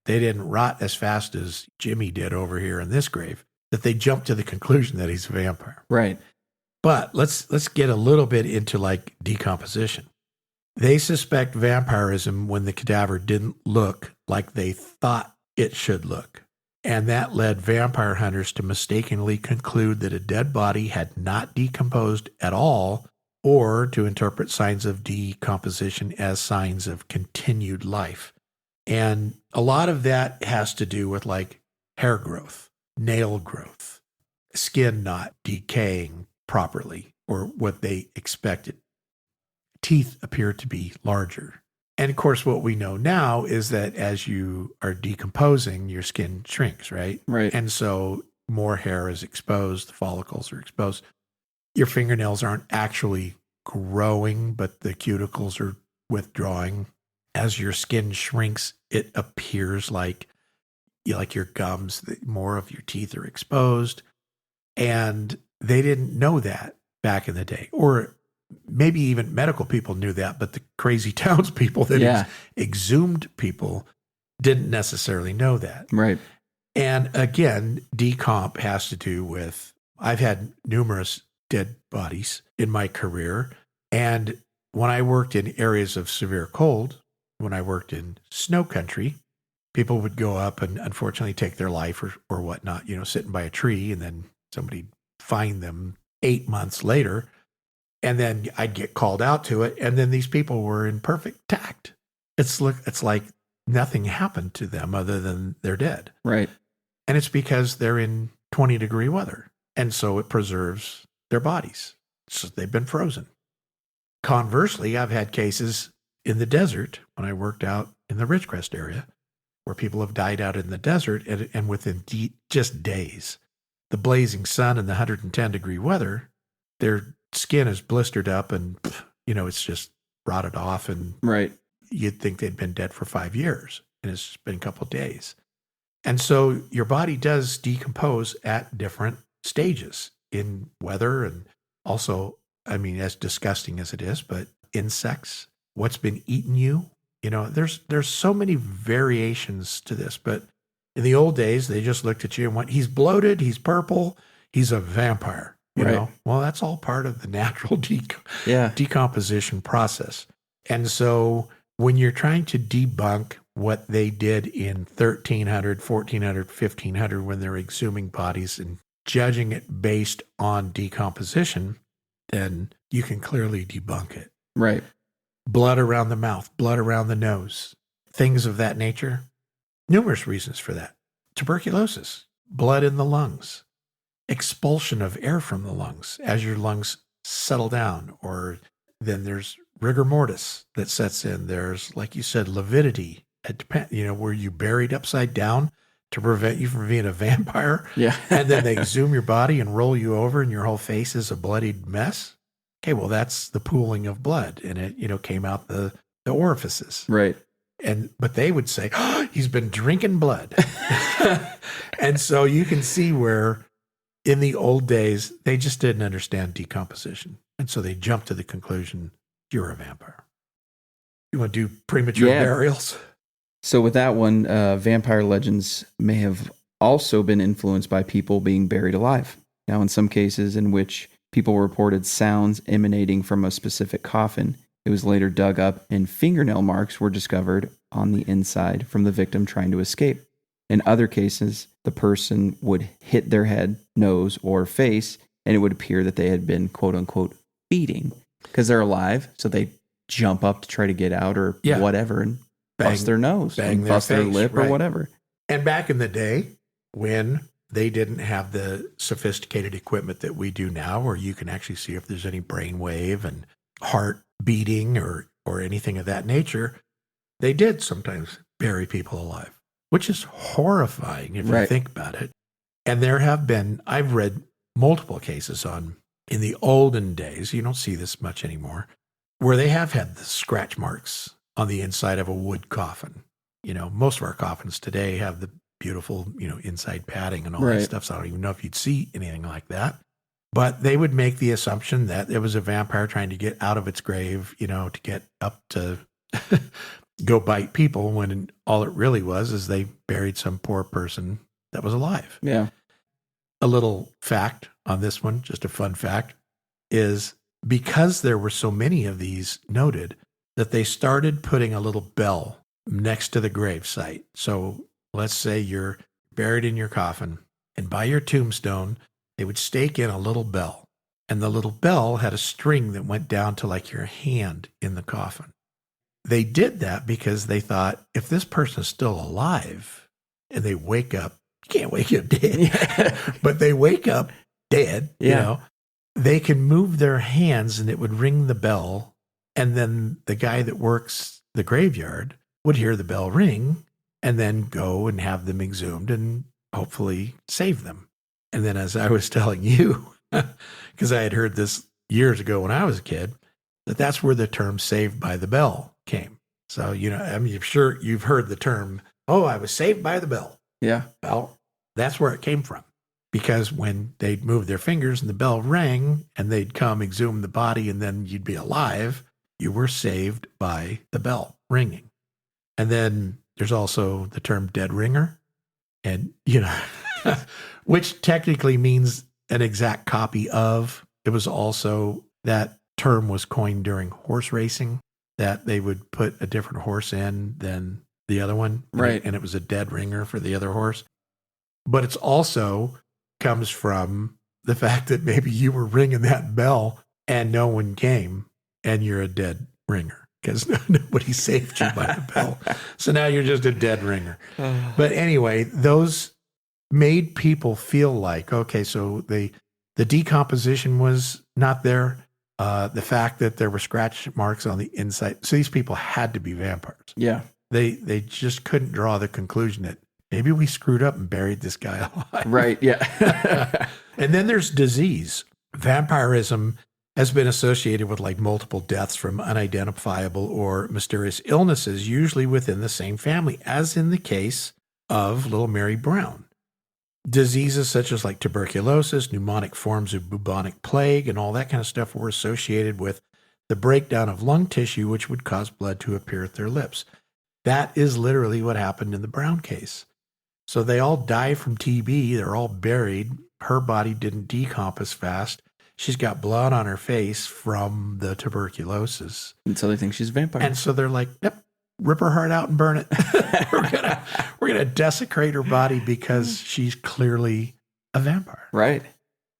they didn't rot as fast as Jimmy did over here in this grave, that they jump to the conclusion that he's a vampire. Right. But let's get a little bit into like decomposition. They suspect vampirism when the cadaver didn't look like they thought it should look. And that led vampire hunters to mistakenly conclude that a dead body had not decomposed at all, or to interpret signs of decomposition as signs of continued life. And a lot of that has to do with like hair growth, nail growth, skin not decaying properly or what they expected. Teeth appear to be larger. And of course, what we know now is that as you are decomposing, your skin shrinks, right? Right. And so more hair is exposed, the follicles are exposed. Your fingernails aren't actually growing, but the cuticles are withdrawing. As your skin shrinks, it appears like your gums, more of your teeth are exposed. And they didn't know that back in the day. Or maybe even medical people knew that, but the crazy townspeople that exhumed people didn't necessarily know that. Right. And again, decomp has to do with, I've had numerous dead bodies in my career. And when I worked in areas of severe cold, when I worked in snow country, people would go up and unfortunately take their life or whatnot, sitting by a tree, and then somebody find them 8 months later. And then I'd get called out to it. And then these people were in perfect tact. It's like nothing happened to them other than they're dead. Right. And it's because they're in 20-degree weather. And so it preserves their bodies. So they've been frozen. Conversely, I've had cases in the desert when I worked out in the Ridgecrest area where people have died out in the desert and within just days, the blazing sun and the 110-degree weather, their skin is blistered up and, it's just rotted off. And right. You'd think they'd been dead for 5 years, and it's been a couple of days. And so your body does decompose at different stages in weather. And also, as disgusting as it is, but insects, what's been eating you, there's so many variations to this. But in the old days, they just looked at you and went, he's bloated, he's purple, he's a vampire. You know, well, that's all part of the natural decomposition process. And so when you're trying to debunk what they did in 1300, 1400, 1500, when they're exhuming bodies and judging it based on decomposition, then you can clearly debunk it. Right. Blood around the mouth, blood around the nose, things of that nature. Numerous reasons for that. Tuberculosis, blood in the lungs, expulsion of air from the lungs as your lungs settle down, or then there's rigor mortis that sets in. There's, like you said, lividity, where you buried upside down to prevent you from being a vampire. Yeah. And then they exhume your body and roll you over and your whole face is a bloodied mess. Okay, well, that's the pooling of blood, and it, came out the orifices. Right. But they would say, he's been drinking blood. And so you can see where in the old days, they just didn't understand decomposition. And so they jumped to the conclusion, you're a vampire. You want to do premature burials? So with that one, vampire legends may have also been influenced by people being buried alive. Now, in some cases in which people reported sounds emanating from a specific coffin, it was later dug up and fingernail marks were discovered on the inside from the victim trying to escape. In other cases, the person would hit their head, nose, or face, and it would appear that they had been quote unquote feeding because they're alive. So they jump up to try to get out or whatever and bust their nose, bust their lip or whatever. And back in the day when they didn't have the sophisticated equipment that we do now, where you can actually see if there's any brain wave and heart beating or anything of that nature, they did sometimes bury people alive, which is horrifying if you think about it. And there have been, I've read multiple cases in the olden days, you don't see this much anymore, where they have had the scratch marks on the inside of a wood coffin. Most of our coffins today have the beautiful, inside padding and all that stuff. So I don't even know if you'd see anything like that. But they would make the assumption that it was a vampire trying to get out of its grave, to get up to go bite people, when all it really was is they buried some poor person that was alive. Yeah. A little fact on this one, just a fun fact, is because there were so many of these noted, that they started putting a little bell next to the grave site. So let's say you're buried in your coffin, and by your tombstone, they would stake in a little bell. And the little bell had a string that went down to like your hand in the coffin. They did that because they thought, if this person is still alive and they wake up, you can't wake up dead, but they wake up dead, they can move their hands and it would ring the bell. And then the guy that works the graveyard would hear the bell ring and then go and have them exhumed and hopefully save them. And then, as I was telling you, because I had heard this years ago when I was a kid, that's where the term saved by the bell came. So, I'm sure you've heard the term, oh, I was saved by the bell. Yeah. Well, that's where it came from. Because when they'd move their fingers and the bell rang and they'd come exhume the body and then you'd be alive, you were saved by the bell ringing. And then there's also the term dead ringer. And, which technically means an exact copy of. It was also, that term was coined during horse racing, that they would put a different horse in than the other one. Right. And it was a dead ringer for the other horse. But it's also comes from the fact that maybe you were ringing that bell and no one came and you're a dead ringer because nobody saved you by the bell. So now you're just a dead ringer. But anyway, those made people feel like, okay, so the decomposition was not there. The fact that there were scratch marks on the inside. So these people had to be vampires. Yeah. They just couldn't draw the conclusion that maybe we screwed up and buried this guy alive. Right, yeah. And then there's disease. Vampirism has been associated with like multiple deaths from unidentifiable or mysterious illnesses, usually within the same family, as in the case of little Mary Brown. Diseases such as like tuberculosis, pneumonic forms of bubonic plague, and all that kind of stuff were associated with the breakdown of lung tissue, which would cause blood to appear at their lips. That is literally what happened in the Brown case. So they all die from TB. They're all buried. Her body didn't decompose fast. She's got blood on her face from the tuberculosis. And so they think she's a vampire. And so they're like, yep, rip her heart out and burn it. we're gonna desecrate her body because she's clearly a vampire. Right.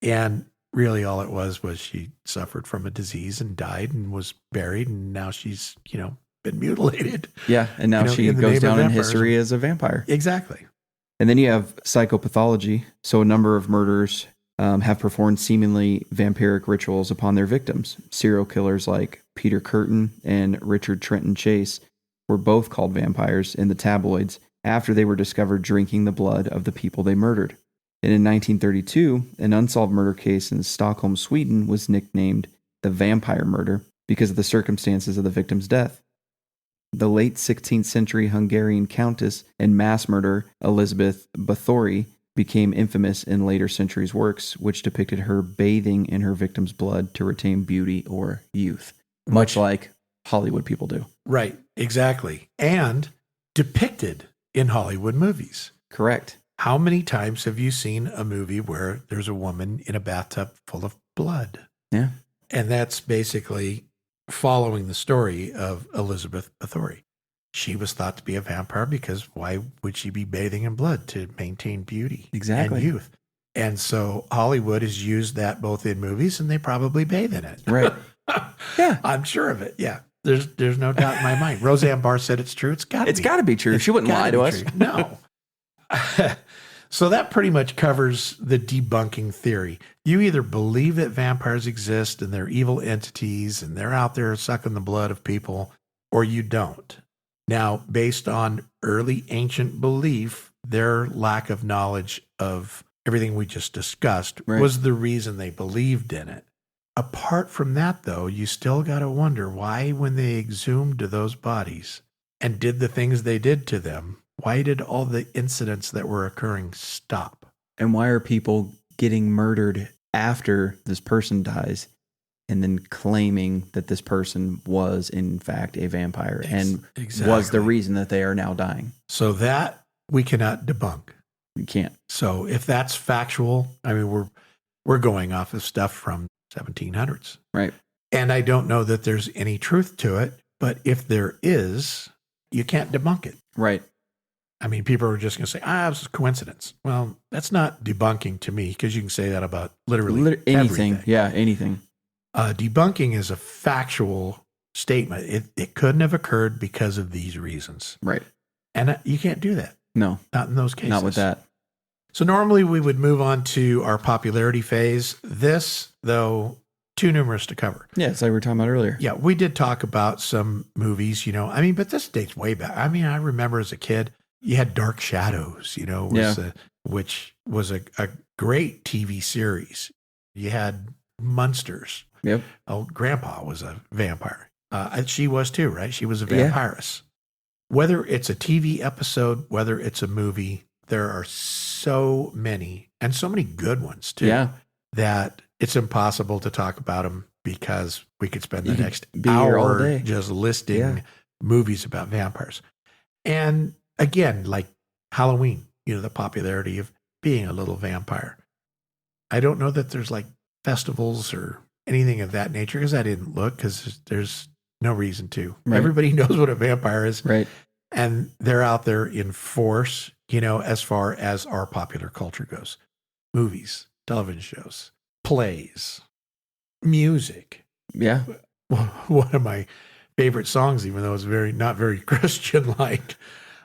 And really all it was she suffered from a disease and died and was buried. And now she's, been mutilated. Yeah. And now she goes down in history as a vampire. Exactly. And then you have psychopathology. So a number of murderers have performed seemingly vampiric rituals upon their victims. Serial killers like Peter Curtin and Richard Trenton Chase were both called vampires in the tabloids after they were discovered drinking the blood of the people they murdered. And in 1932, an unsolved murder case in Stockholm, Sweden was nicknamed the vampire murder because of the circumstances of the victim's death. The late 16th century Hungarian countess and mass murderer Elizabeth Bathory became infamous in later centuries' works, which depicted her bathing in her victim's blood to retain beauty or youth, much like Hollywood people do. Right, exactly. And depicted in Hollywood movies. Correct. How many times have you seen a movie where there's a woman in a bathtub full of blood? Yeah. And that's basically following the story of Elizabeth Bathory. She was thought to be a vampire because why would she be bathing in blood? To maintain beauty exactly. and youth. And so Hollywood has used that both in movies and they probably bathe in it. Right. Yeah. I'm sure of it. Yeah. There's no doubt in my mind. Roseanne Barr said it's true. It's got to be true. She wouldn't lie to us. No. So that pretty much covers the debunking theory. You either believe that vampires exist and they're evil entities and they're out there sucking the blood of people, or you don't. Now, based on early ancient belief, their lack of knowledge of everything we just discussed was the reason they believed in it. Apart from that, though, you still got to wonder why, when they exhumed those bodies and did the things they did to them, why did all the incidents that were occurring stop? And why are people getting murdered after this person dies and then claiming that this person was, in fact, a vampire and was the reason that they are now dying? So that we cannot debunk. You can't. So if that's factual, I mean, we're going off of stuff from 1700s. Right. And I don't know that there's any truth to it, but if there is, you can't debunk it. Right. I mean, people are just going to say, it was a coincidence. Well, that's not debunking to me, because you can say that about literally anything. Everything. Yeah, anything. Debunking is a factual statement. It couldn't have occurred because of these reasons. Right. And you can't do that. No. Not in those cases. Not with that. So normally we would move on to our popularity phase. This, though, too numerous to cover. Yeah, it's like we were talking about earlier. Yeah, we did talk about some movies, but this dates way back. I mean, I remember as a kid, you had Dark Shadows, which was a great TV series. You had Munsters. Yep. Oh, Grandpa was a vampire. She was too, right? She was a vampiress. Yeah. Whether it's a TV episode, whether it's a movie, there are so many, and so many good ones too, that it's impossible to talk about them, because we could spend the next hour just listing movies about vampires. And again, like Halloween, the popularity of being a little vampire. I don't know that there's like festivals or anything of that nature, because I didn't look, because there's no reason to. Right. Everybody knows what a vampire is. Right. And they're out there in force, as far as our popular culture goes. Movies, television shows, plays, music. Yeah. One of my favorite songs, even though it's not very Christian-like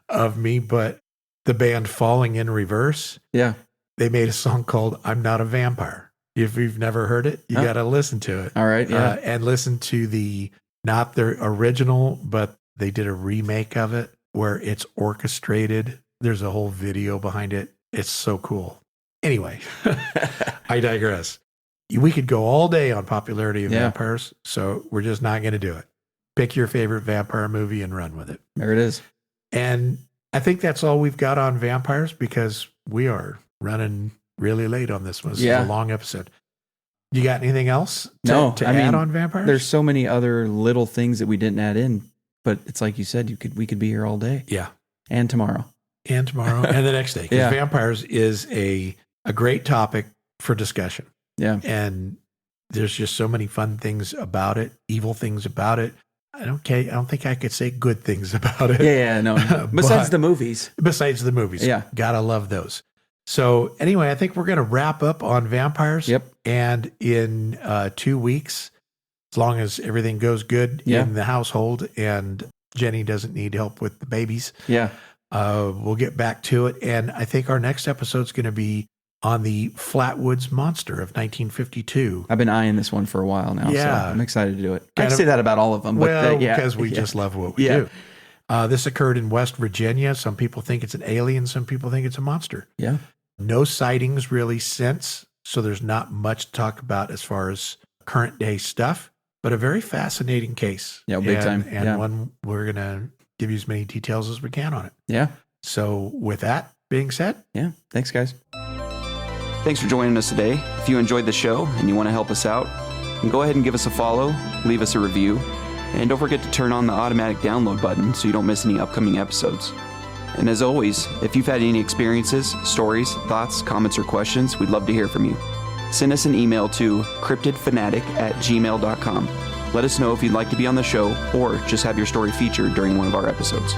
of me, but the band Falling in Reverse. Yeah. They made a song called I'm Not a Vampire. If you've never heard it, you got to listen to it. All right. Yeah. And listen to not the original, but they did a remake of it where it's orchestrated. There's a whole video behind it. It's so cool. Anyway, I digress. We could go all day on popularity of vampires, so we're just not going to do it. Pick your favorite vampire movie and run with it. There it is. And I think that's all we've got on vampires, because we are running really late on this one. This is a long episode. You got anything else to add on vampires? There's so many other little things that we didn't add in, but it's like you said, we could be here all day. Yeah. And tomorrow. And the next day. Because vampires is a great topic for discussion. Yeah. And there's just so many fun things about it, evil things about it. I don't think I could say good things about it. Yeah, no. Besides the movies. Yeah. Gotta love those. So anyway, I think we're going to wrap up on vampires. Yep. And in 2 weeks, as long as everything goes good in the household and Jenny doesn't need help with the babies, we'll get back to it. And I think our next episode is going to be on the Flatwoods Monster of 1952. I've been eyeing this one for a while now, so I'm excited to do it. I say that about all of them. But because we just love what we do. This occurred in West Virginia. Some people think it's an alien. Some people think it's a monster. Yeah. No sightings really since, so there's not much to talk about as far as current day stuff, but a very fascinating case. Yeah, big time. And one we're going to give you as many details as we can on it. Yeah. So with that being said. Yeah. Thanks, guys. Thanks for joining us today. If you enjoyed the show and you want to help us out, then go ahead and give us a follow, leave us a review, and don't forget to turn on the automatic download button so you don't miss any upcoming episodes. And as always, if you've had any experiences, stories, thoughts, comments, or questions, we'd love to hear from you. Send us an email to cryptidfanatic@gmail.com. Let us know if you'd like to be on the show or just have your story featured during one of our episodes.